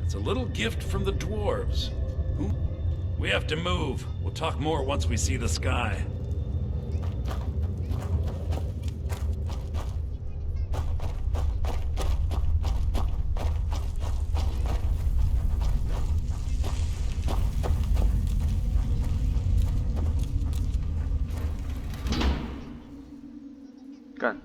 It's a little gift from the dwarves. We have to move. We'll talk more once we see the sky.干。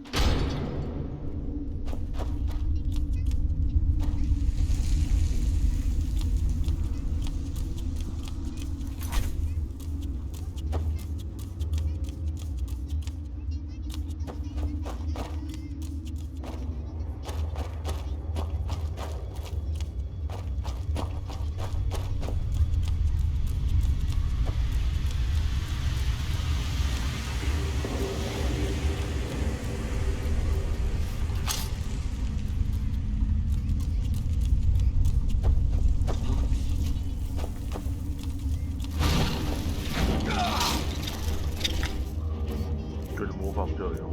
这是模仿这样。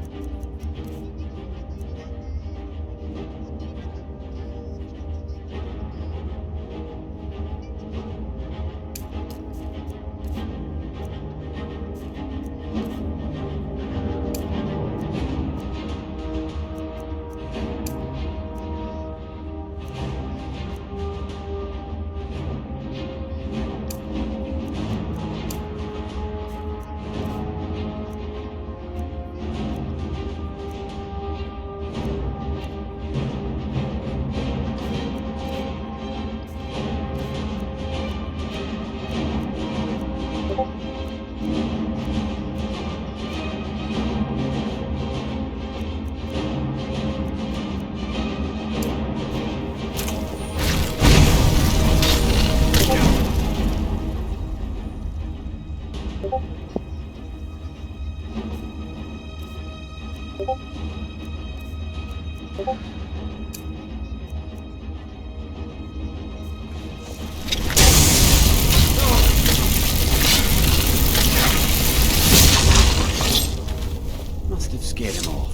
Must have scared him off.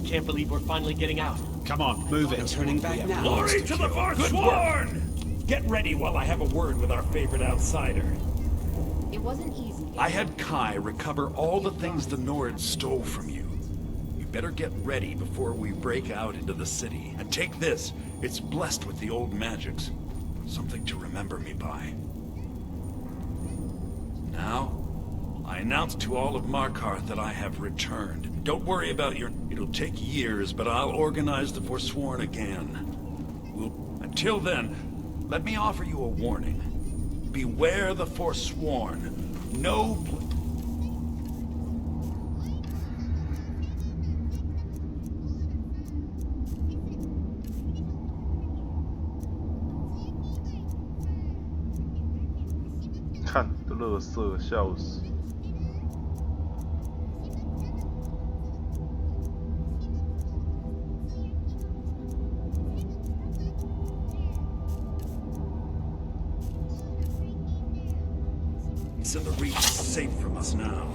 Can't believe we're finally getting out. Come on, move it. No turning back now. Glory to the Forsworn! Get ready while I have a word with our favorite outsider. It wasn't easy. I had Kai recover all the things the Nords stole from you. You better get ready before we break out into the city. And take this. It's blessed with the old magics. Something to remember me by. Now, I announce to all of Markarth that I have returned. Don't worry about your... It'll take years, but I'll organize the Forsworn again. Until then, let me offer you a warning. Beware the Forsworn. No...看的垃圾，笑死！ So the Reach is safe from us now.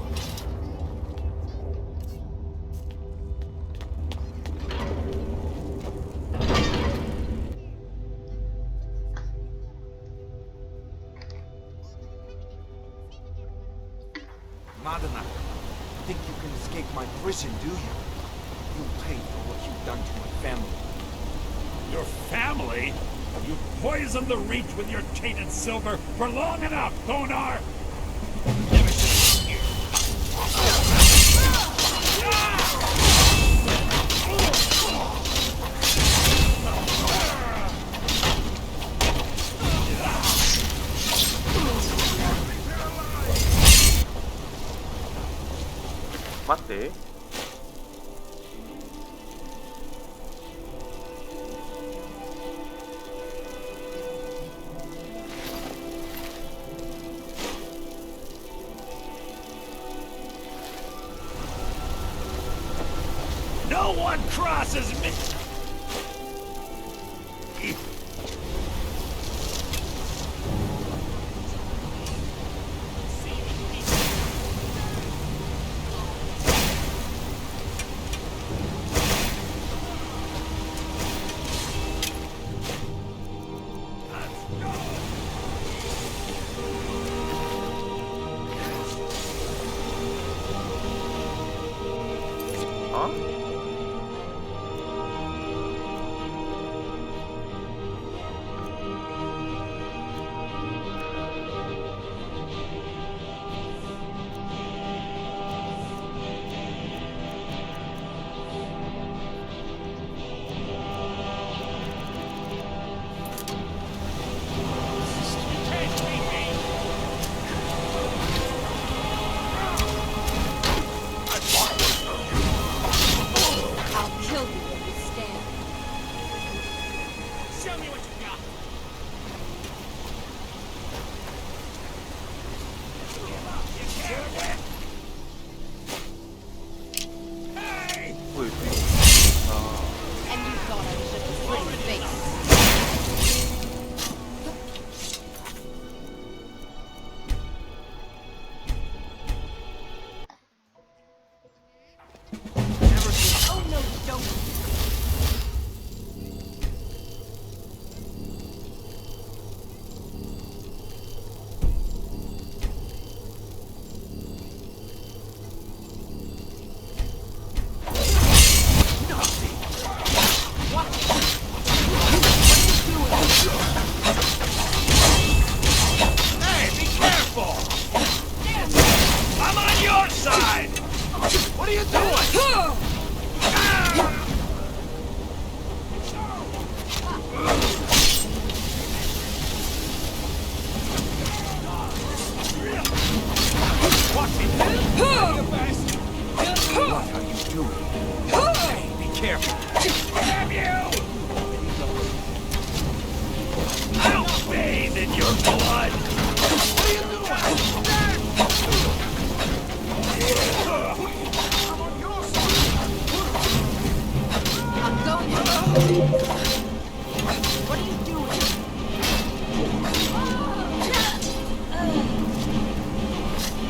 Madana, think you can escape my prison, do you? You'll pay for what you've done to my family. Your family? You poisoned the Reach with your tainted silver for long enough, Thonar! Mate. No one crosses me! Huh?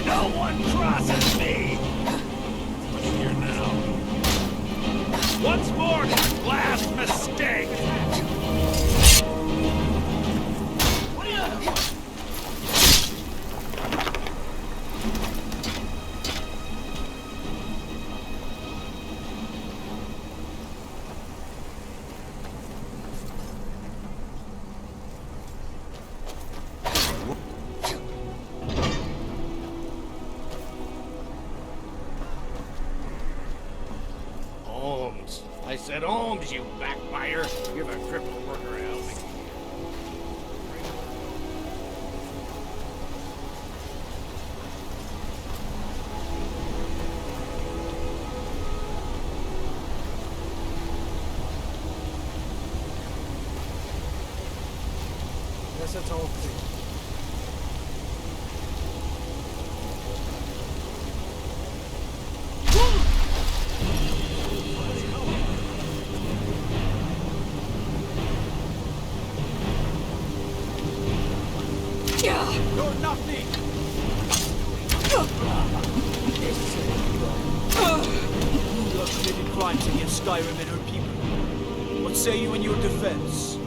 No one crosses me! Here now. Once more, last mistake! Holmes. I said Holmes, you backfire. You're the crippled worker help me. Guess that's all clear. You're nothing! You have committed crimes against Skyrim and her people. What say you in your defense?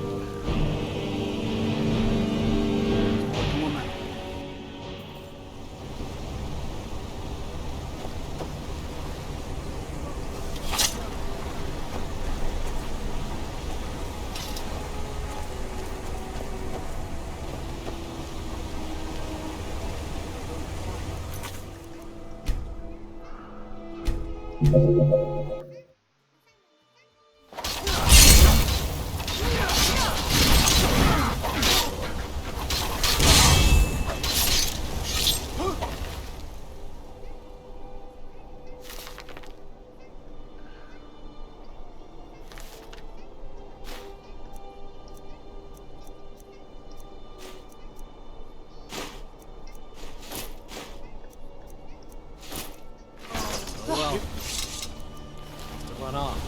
Woman. Well, run off.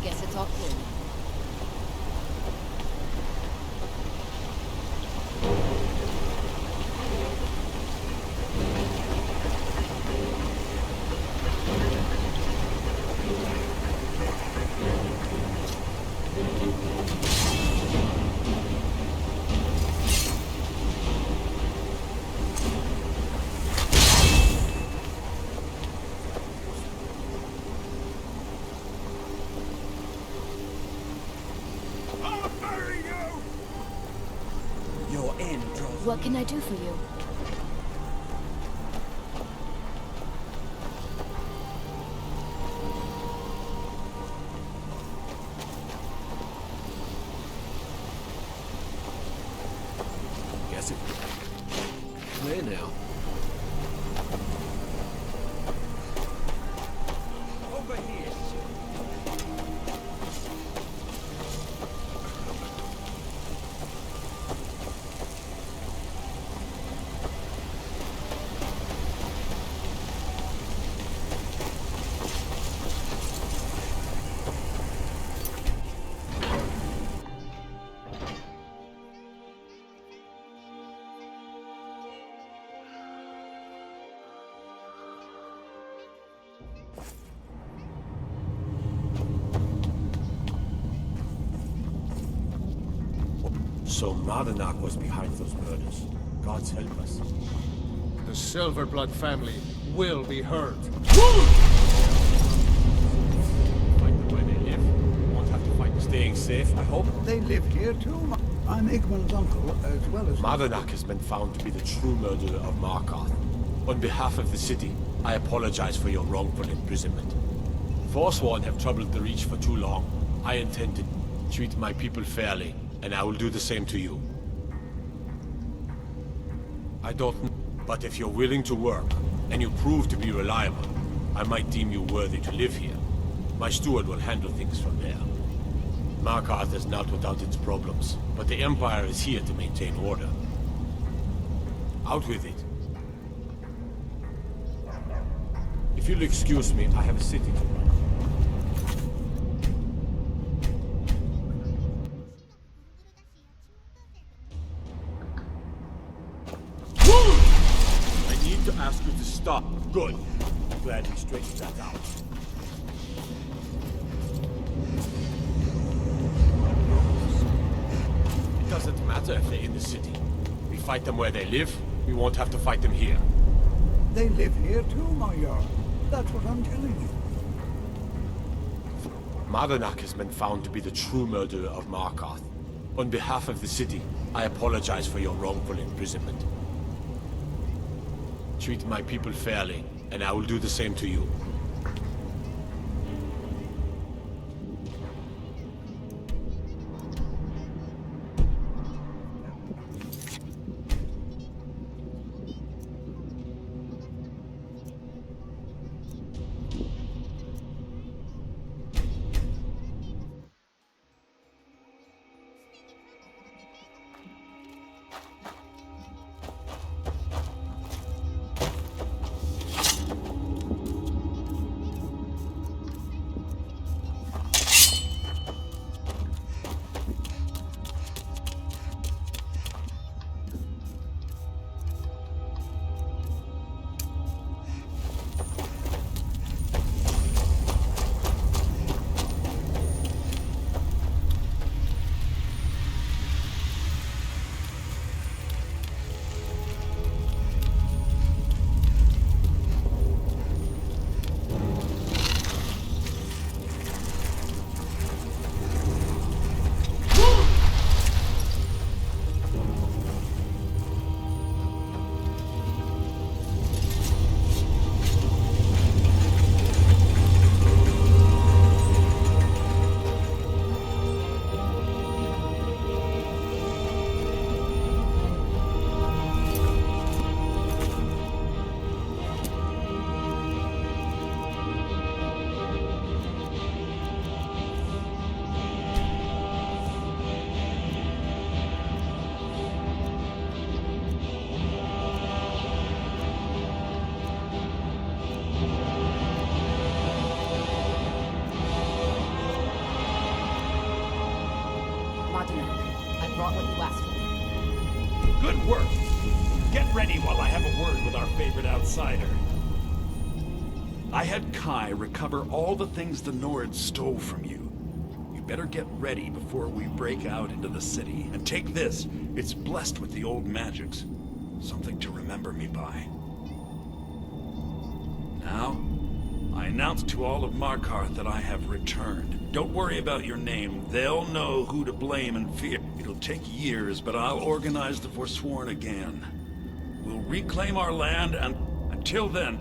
Guess it's all clear now. Your end draws. What can I do for you? Guess it. Clear now. Over here. So Mardanak was behind those murders. God's help us. The Silverblood family will be heard. Find them where they live. Won't have to fight staying safe, I hope. They live here too. I'm Igman's uncle, as well as... Mardanak has been found to be the true murderer of Markarth. On behalf of the city, I apologize for your wrongful imprisonment. Forsworn have troubled the Reach for too long. I intend to treat my people fairly, and I will do the same to you. I don't know, but if you're willing to work, and you prove to be reliable, I might deem you worthy to live here. My steward will handle things from there. Markarth is not without its problems, but the Empire is here to maintain order. Out with it. If you'll excuse me, I have a city to run. I need to ask you to stop. Good. Glad he straightened that out. It doesn't matter if they're in the city. We fight them where they live, we won't have to fight them here. They live here too, my Jarl. That's what I'm telling you. Mardanak has been found to be the true murderer of Markarth. On behalf of the city, I apologize for your wrongful imprisonment. Treat my people fairly, and I will do the same to you. I brought what you asked for. Good work. Get ready while I have a word with our favorite outsider. I had Kai recover all the things the Nords stole from you. You better get ready before we break out into the city. And take this. It's blessed with the old magics. Something to remember me by. Now, I announce to all of Markarth that I have returned. Don't worry about your name. They'll know who to blame and fear. It'll take years, but I'll organize the Forsworn again. We'll reclaim our land, and until then,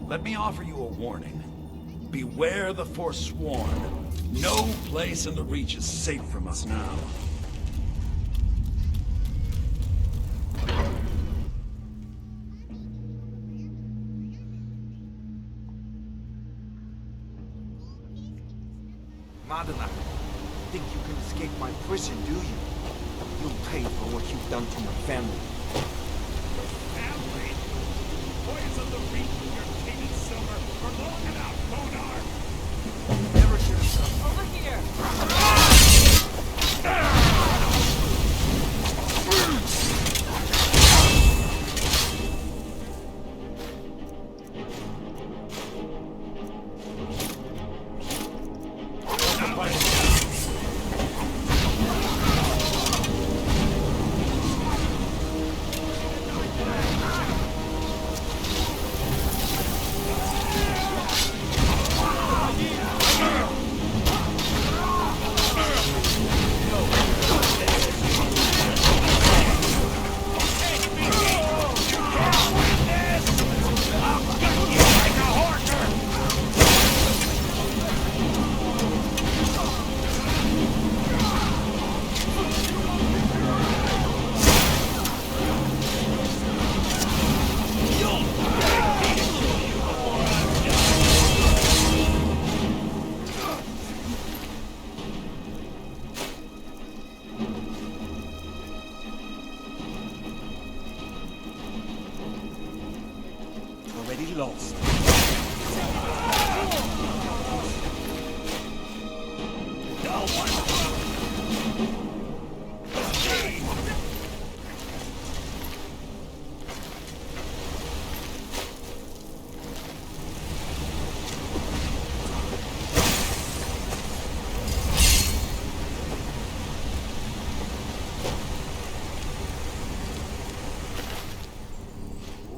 let me offer you a warning. Beware the Forsworn. No place in the Reach is safe from us now. Mardanak, think you can escape my prison, do you? You'll pay for what you've done to my family. Family? Boys of the Reach with your tainted silver for long enough, Monarch! Never should have come. Over here! lost. No one.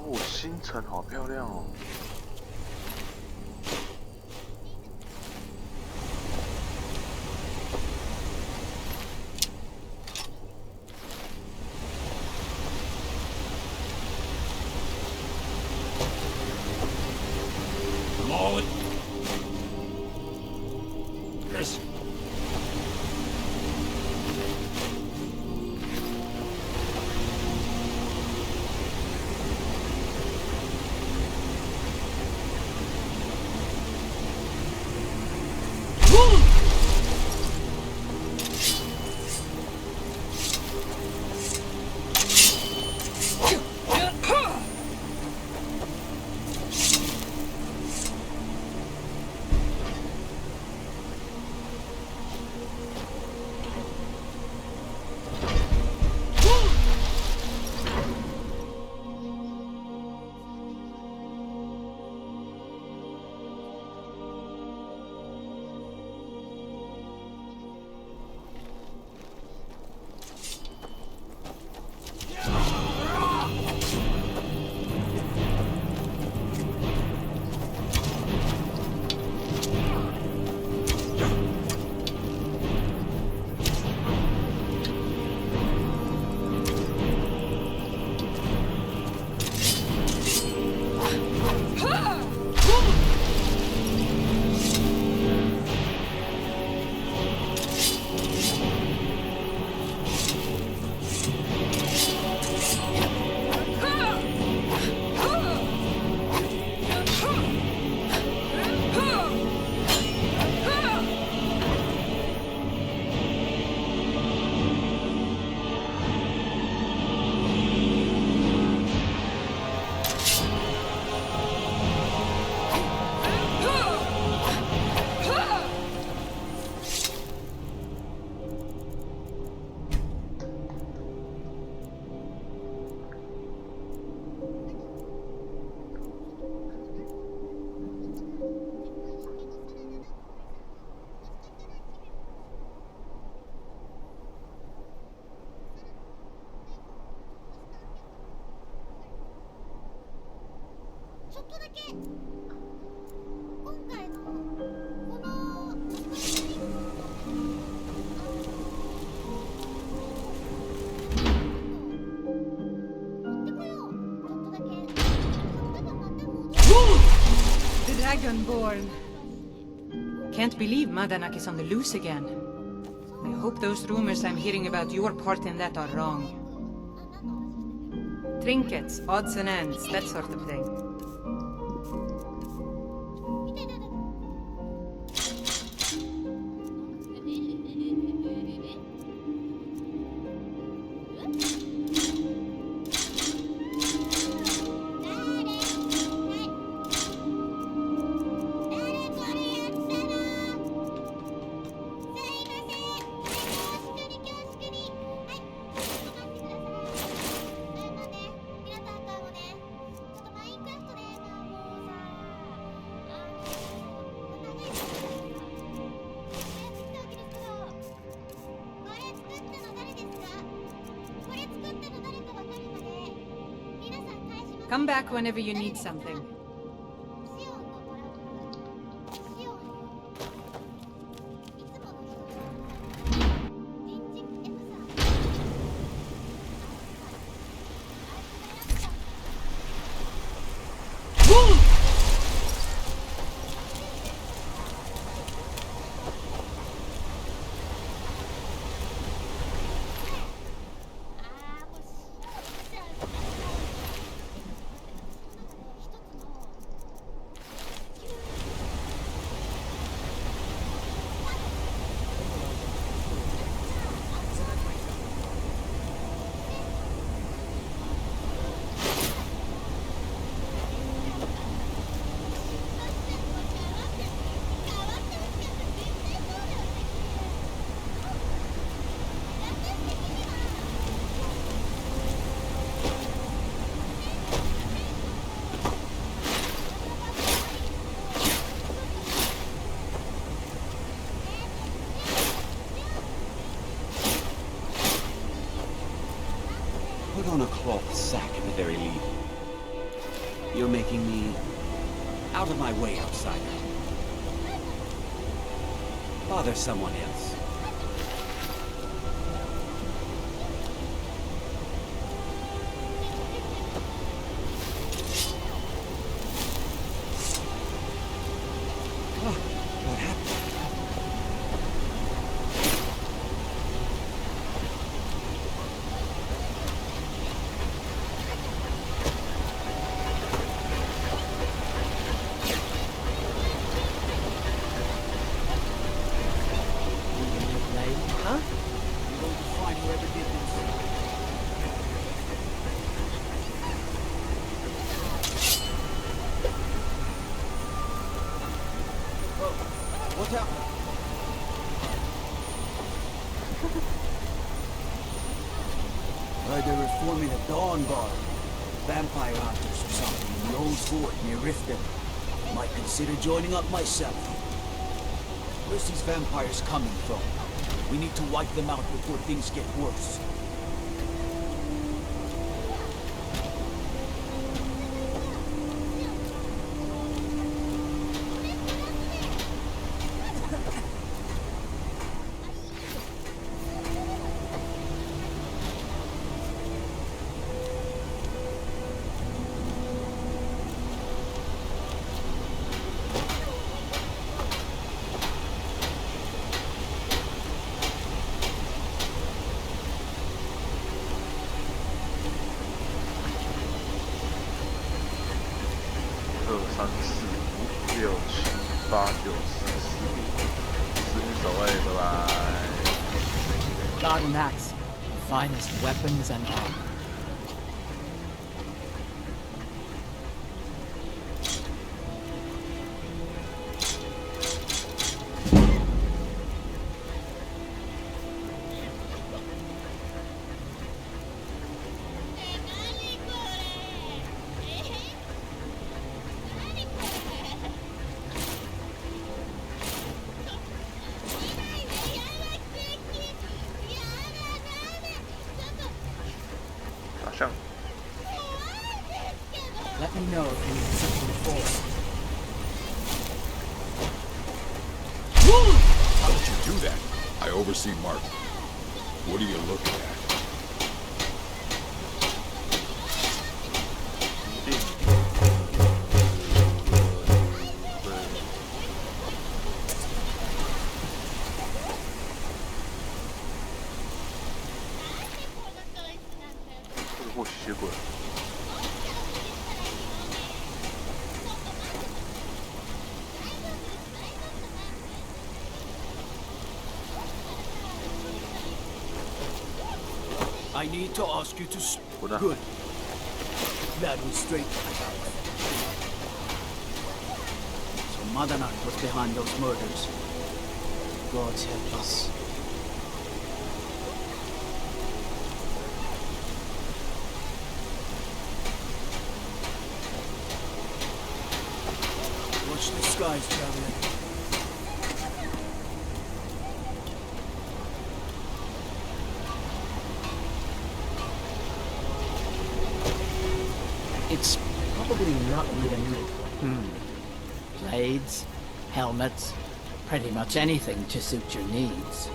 哦，星辰好漂亮哦。I'm all in. Chris. The Dragonborn. Can't believe Madanak is on the loose again. I hope those rumors I'm hearing about your part in that are wrong. Trinkets, odds and ends, that sort of thing. Come back whenever you need something. Put on a cloth sack at the very least. You're making me out of my way, outsider. Bother someone else. What happened? Huh? You're going to find whoever did this. Oh, what happened? They were forming a dawn guard. Vampire hunters or something in the old fort near Riften. Might consider joining up myself. Where's these vampires coming from? We need to wipe them out before things get worse. Garden axe, finest weapons and armor. Let me know if you need something for it. How did you do that? I oversee Mark. What are you looking at? I need to ask you to Good. That was straight to the house. So Madanak was behind those murders. Gods help us. Watch the skies, traveler. It's probably not even... Blades, helmets, pretty much anything to suit your needs.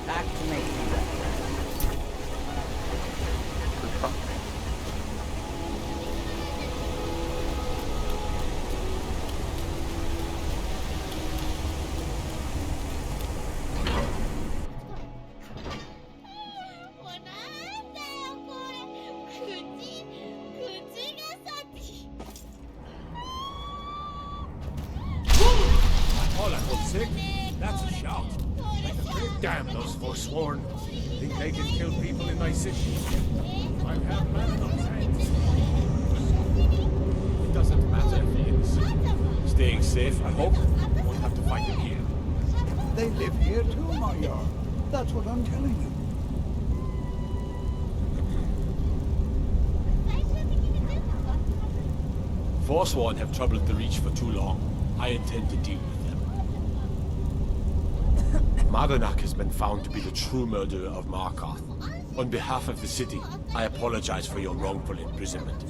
Back to me. sick? That's a shout. Damn those forsworn. Think they can kill people in my city? I have Magnum's hands. It doesn't matter if he is. Staying safe, I hope. Won't have to fight them here. They live here too, my Jarl. That's what I'm telling you. Forsworn have troubled the Reach for too long. I intend to deal with them. Madanak has been found to be the true murderer of Markarth. On behalf of the city, I apologize for your wrongful imprisonment.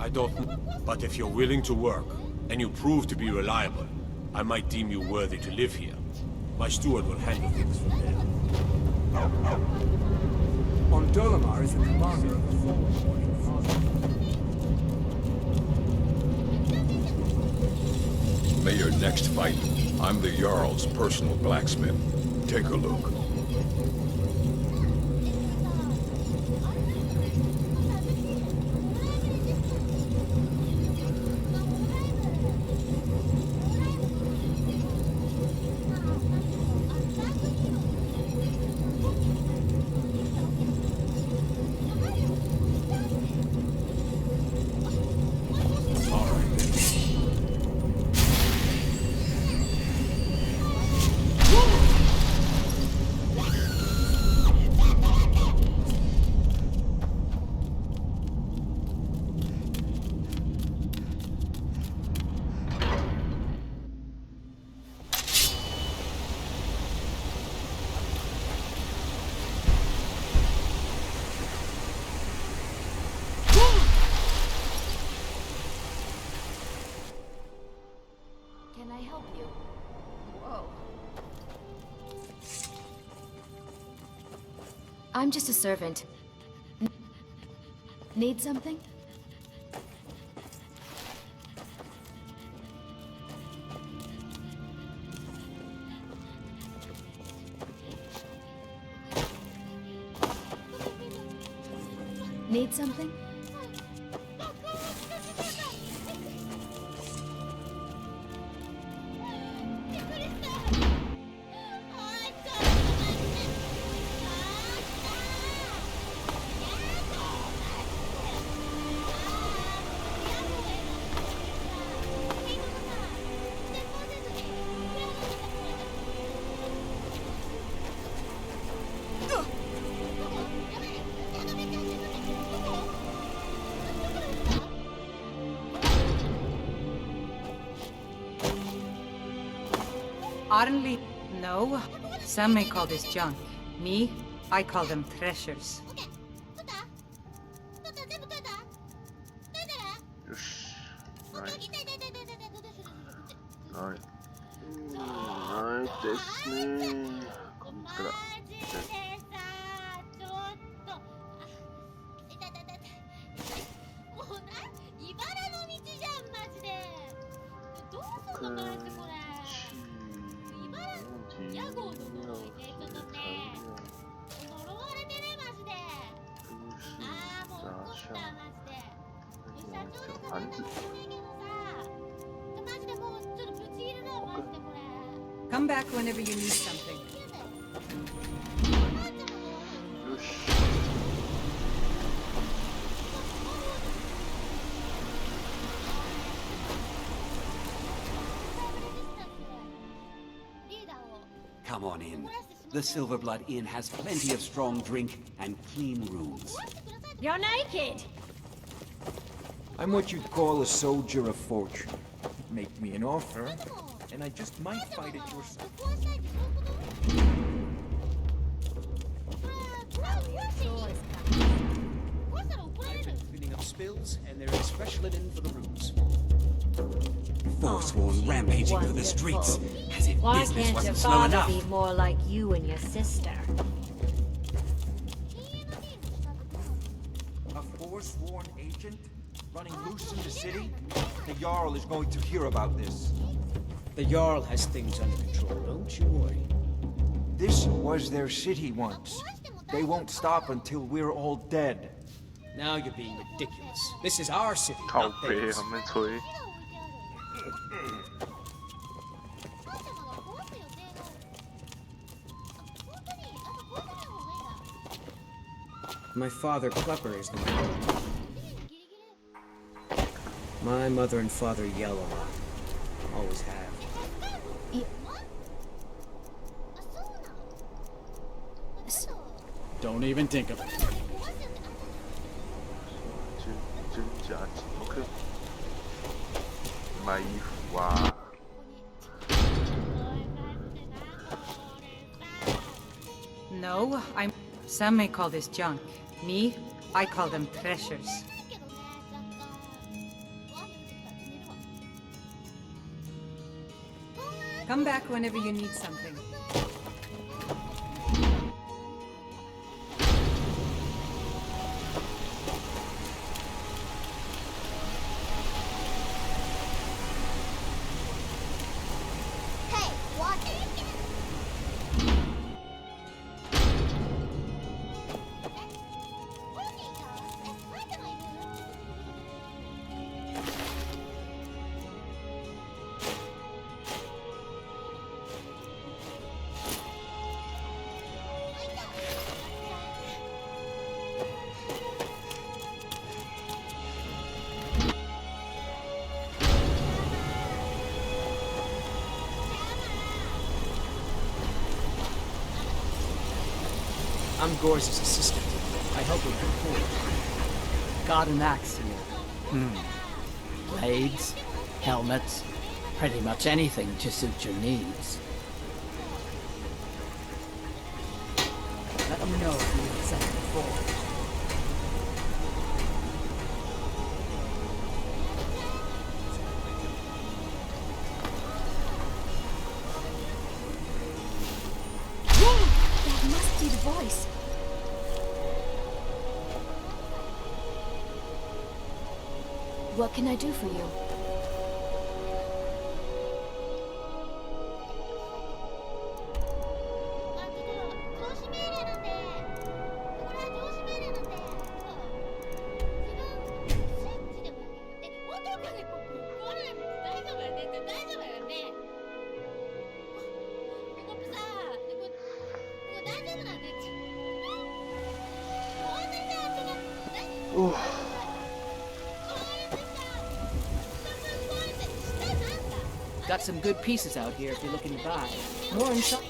I don't... But if you're willing to work, and you prove to be reliable, I might deem you worthy to live here. My steward will handle things from there. On Dolomar is the commander of the Forsworn. May your next fight, I'm the Jarl's personal blacksmith. Take a look. Can I help you? Whoa. I'm just a servant. Need something? Need something? Arnly, no. Some may call this junk. Me, I call them treasures. Come back whenever you need something. Come on in. The Silverblood Inn has plenty of strong drink and clean rooms. You're naked! I'm what you'd call a soldier of fortune. Make me an offer, and I just might fight at your side. I've been cleaning up spills, and there is fresh linen for the rooms. Forsworn rampaging through the streets, as if Why business can't your wasn't slow father enough. be more like you and your sister? A forsworn agent? Running loose in the city? The Jarl is going to hear about this. The Jarl has things under control, don't you worry. This was their city once. They won't stop until we're all dead. Now you're being ridiculous. This is our city, 靠 not 背 theirs. 还没吹。My father, Klepper, is the man. My mother and father yell a lot. Always have. Don't even think of it. No, I'm... Some may call this junk. Me, I call them treasures. Come back whenever you need something. I'm Gor's assistant. I help him report. Got an axe here. Blades, helmets, pretty much anything to suit your needs. Let me know if you need something before. That must be the voice. What can I do for you? Got some good pieces out here if you're looking to buy. More inside.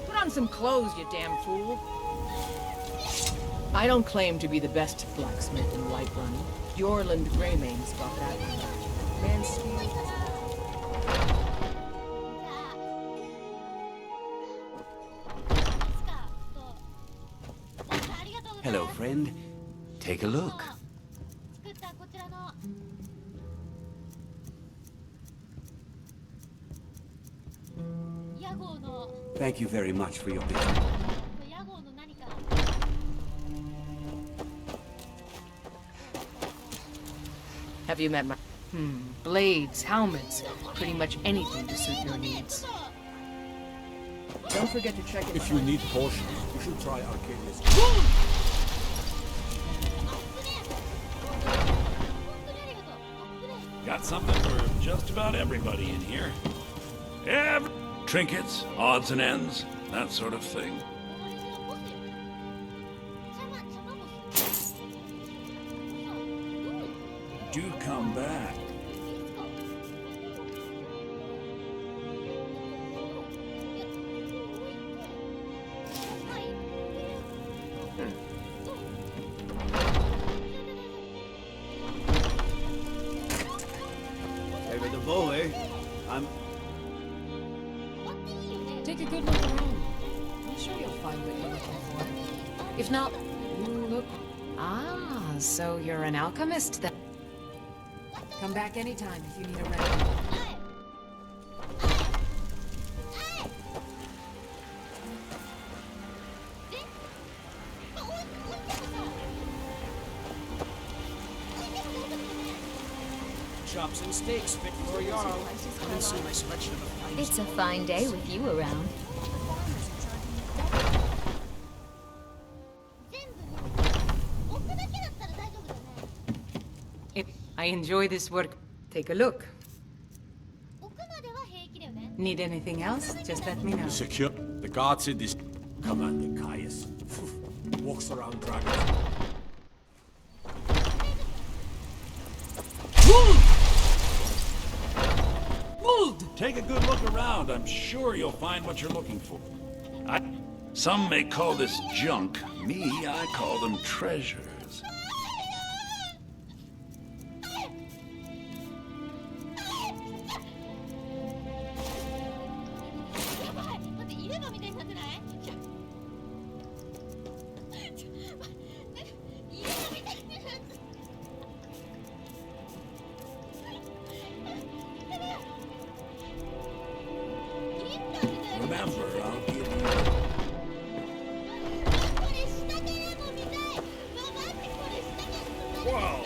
Put on some clothes, you damn fool. I don't claim to be the best blacksmith in Whiterun. Bjorland Greymane's got that. Mansfield. Hello, friend. Take a look. Thank you very much for your business. Have you met my... blades, helmets, pretty much anything to suit your needs. Don't forget to check it out. If you need potions, you should try Arcadia's. Got something for just about everybody in here. Trinkets, odds and ends, that sort of thing. Do come back. Over the bow, eh? Take a good look around. I'm sure you'll find what you're looking for. If not, look. Ah, so you're an alchemist then? Come back anytime if you need a remedy. Chop chops and steaks fit for a Jarl. Come and see my selection of fine. It's a fine day with you around. If I enjoy this work, take a look. Need anything else? Just let me know. Secure. The guards in this. Commander Caius. Walks around dragons. Take a good look around. I'm sure you'll find what you're looking for. Some may call this junk. Me, I call them treasures. Remember, I'll give you... Whoa!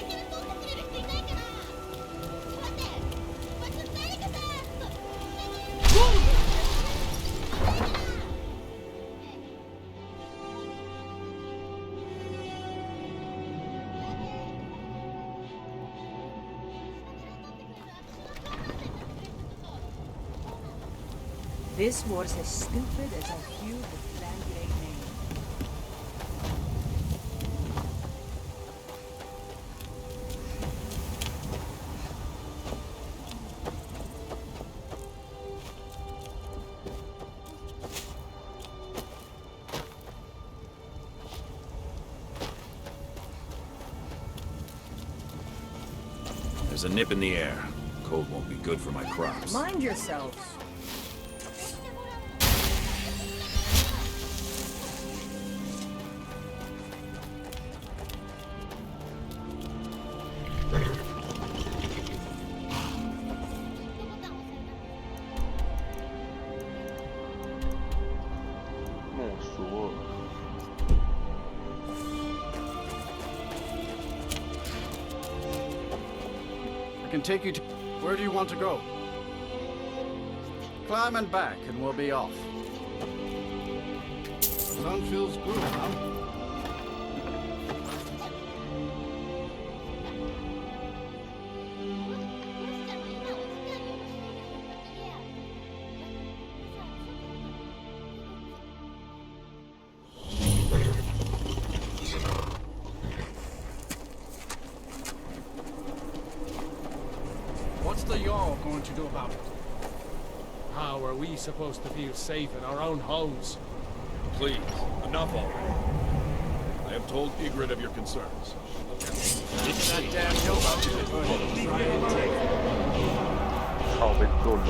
This war's as stupid as a few with land-grade name. There's a nip in the air. Cold won't be good for my crops. Mind yourselves. I can take you to... Where do you want to go? Climb and back, and we'll be off. Sun feels good, huh? What's the Jarl going to do about it? How are we supposed to feel safe in our own homes? Please, enough already. I have told Ygritte of your concerns. Didn't that damn hill about you? Try and take it. เข้าไปกลุ่น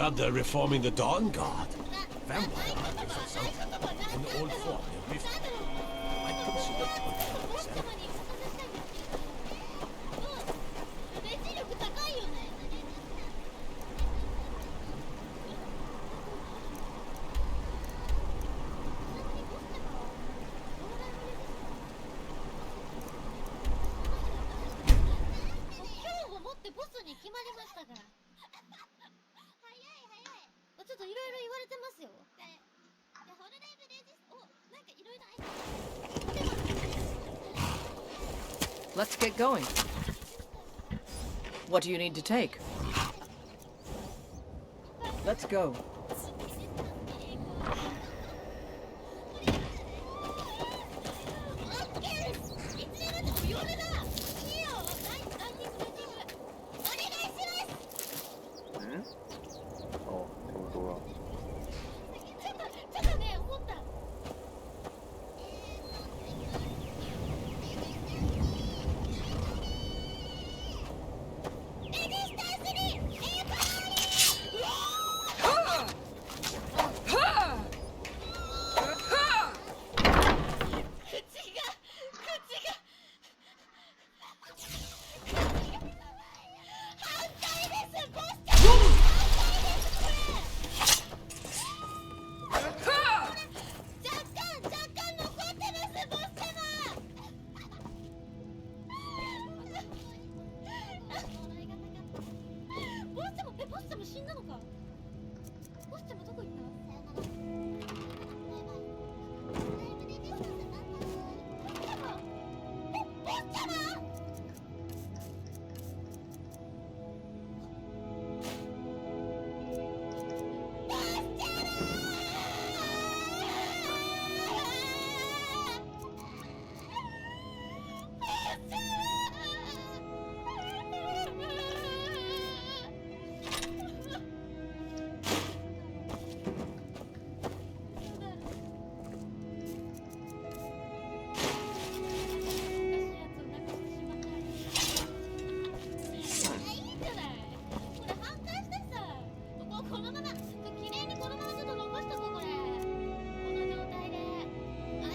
brother reforming the Dawn Guard. Vampire hunters or something. In the old fort near Rift. I'd consider joining them myself. ちょっといろいろ言われてますよ。で、ホルレイブレジス、お、なんかいろいろLet's get going. What do you need to take? Let's go. “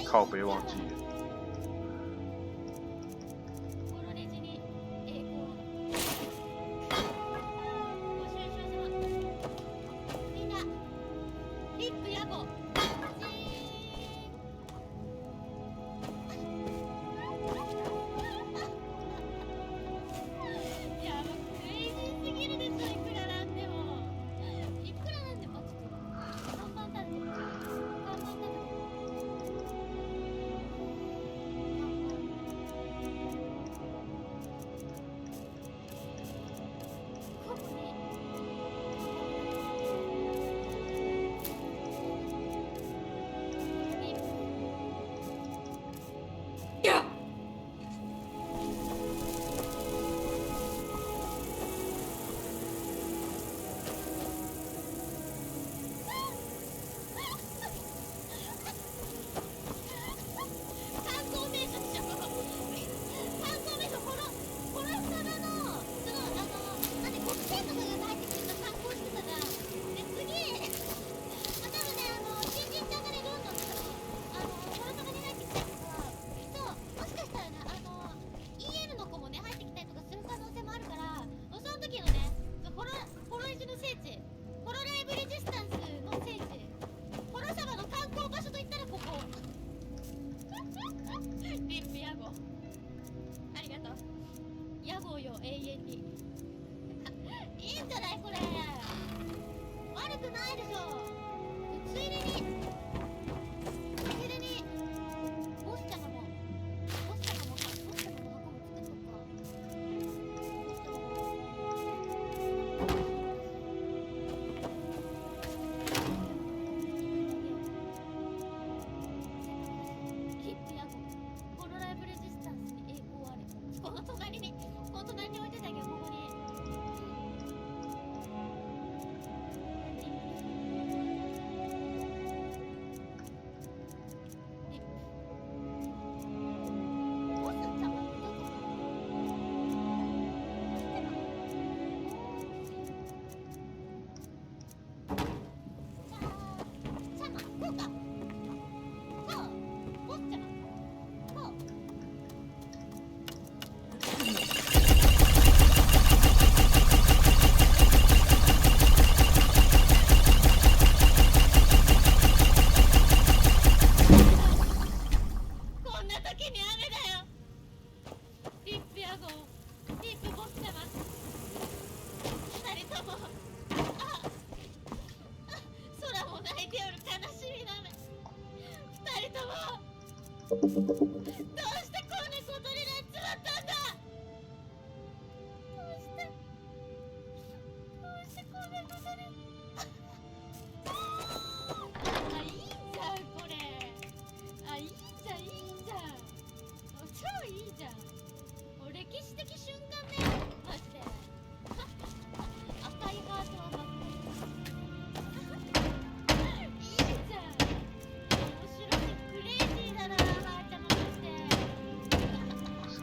靠北”忘记了。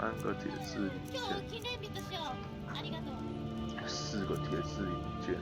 3个铁质零件，4个铁质零件。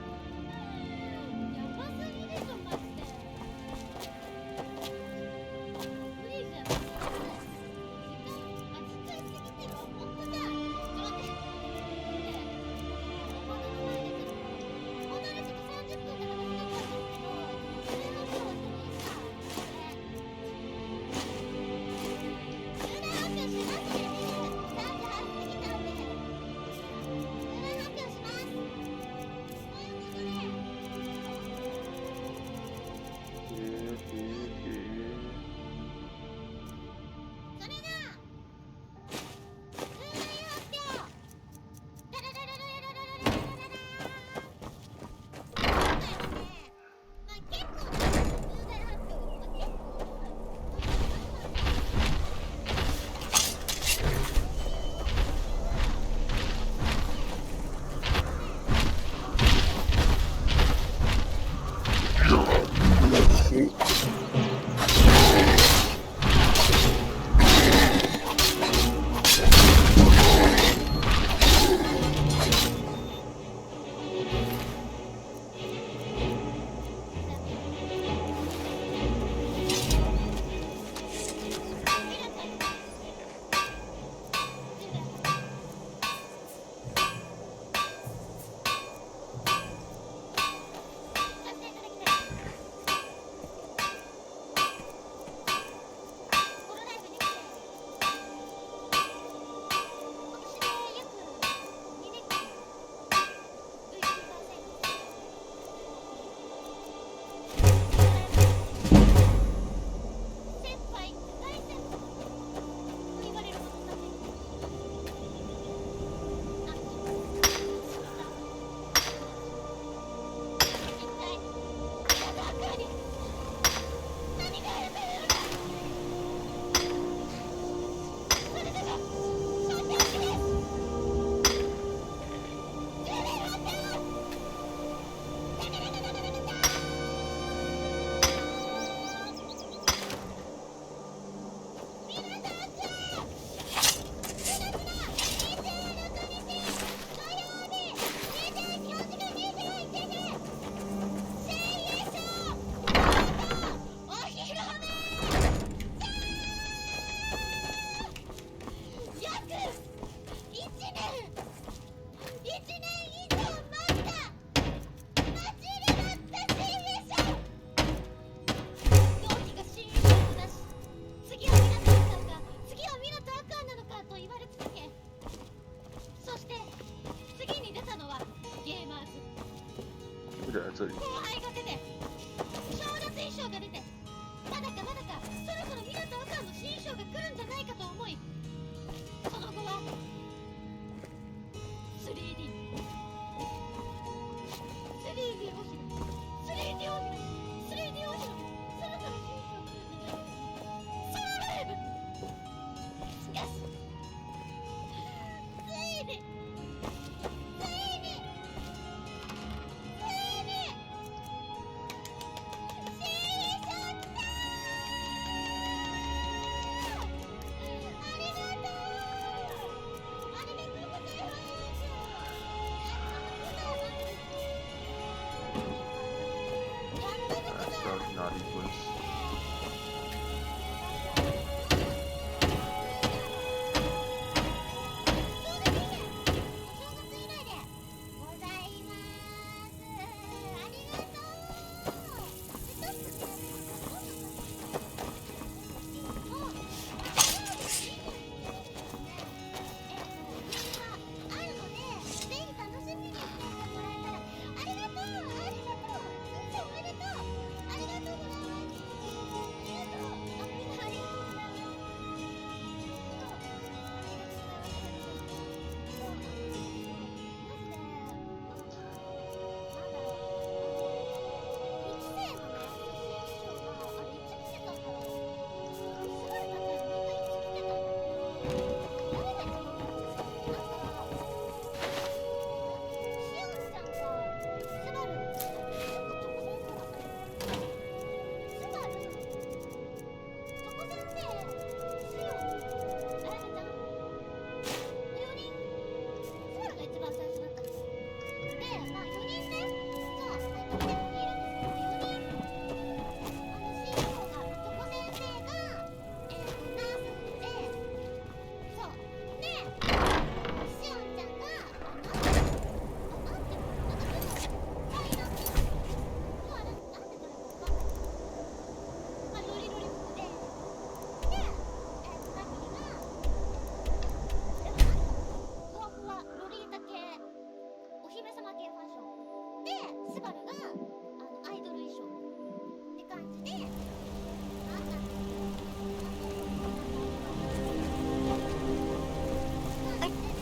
在这里。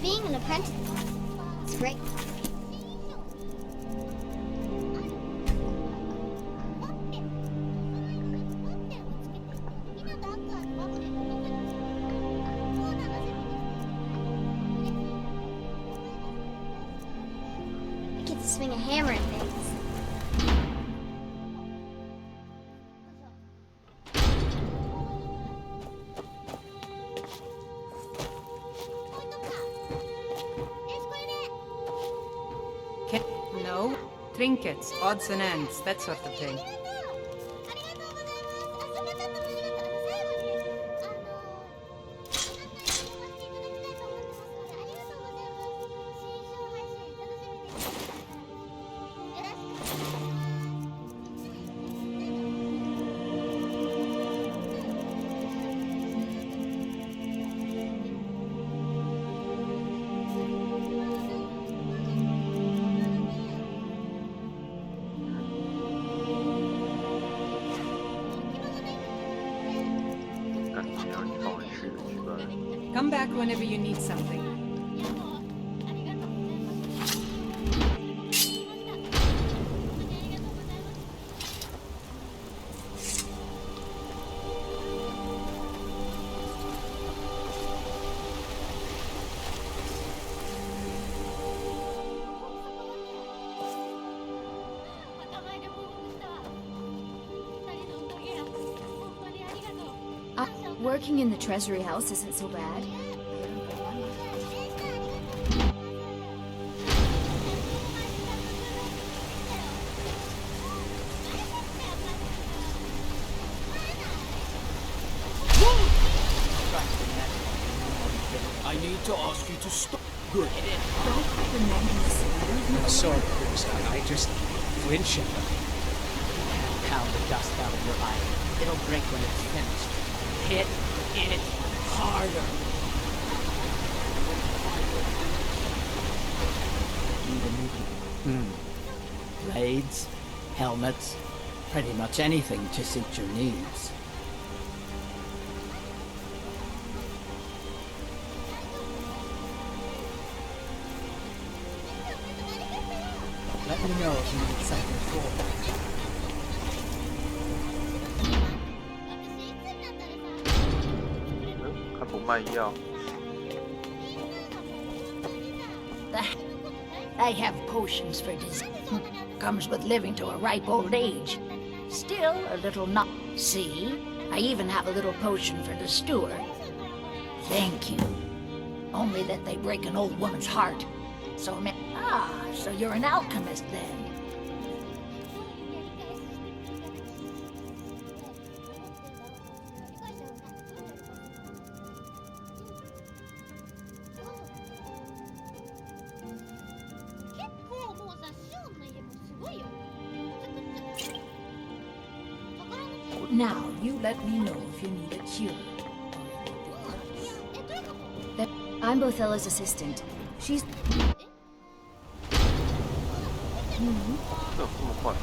Being an apprentice, it's great. I get to swing a hammer and things. No. Trinkets, odds and ends, that sort of thing. Come back whenever you need something. Working in the Treasury House isn't so bad. I need to ask you to stop. Good. Sorry, I just flinch at them. Pound the dust out of your eye. It'll break when it's finished. Hit it harder. Blades, helmets, pretty much anything to suit your needs. Let me know if you need something for me. I have potions for disease. Comes with living to a ripe old age. Still a little not. See? I even have a little potion for the steward. Thank you. Only that they break an old woman's heart. So you're an alchemist then. Now, you let me know if you need a cure. I'm Bothella's assistant. She's... 这么快？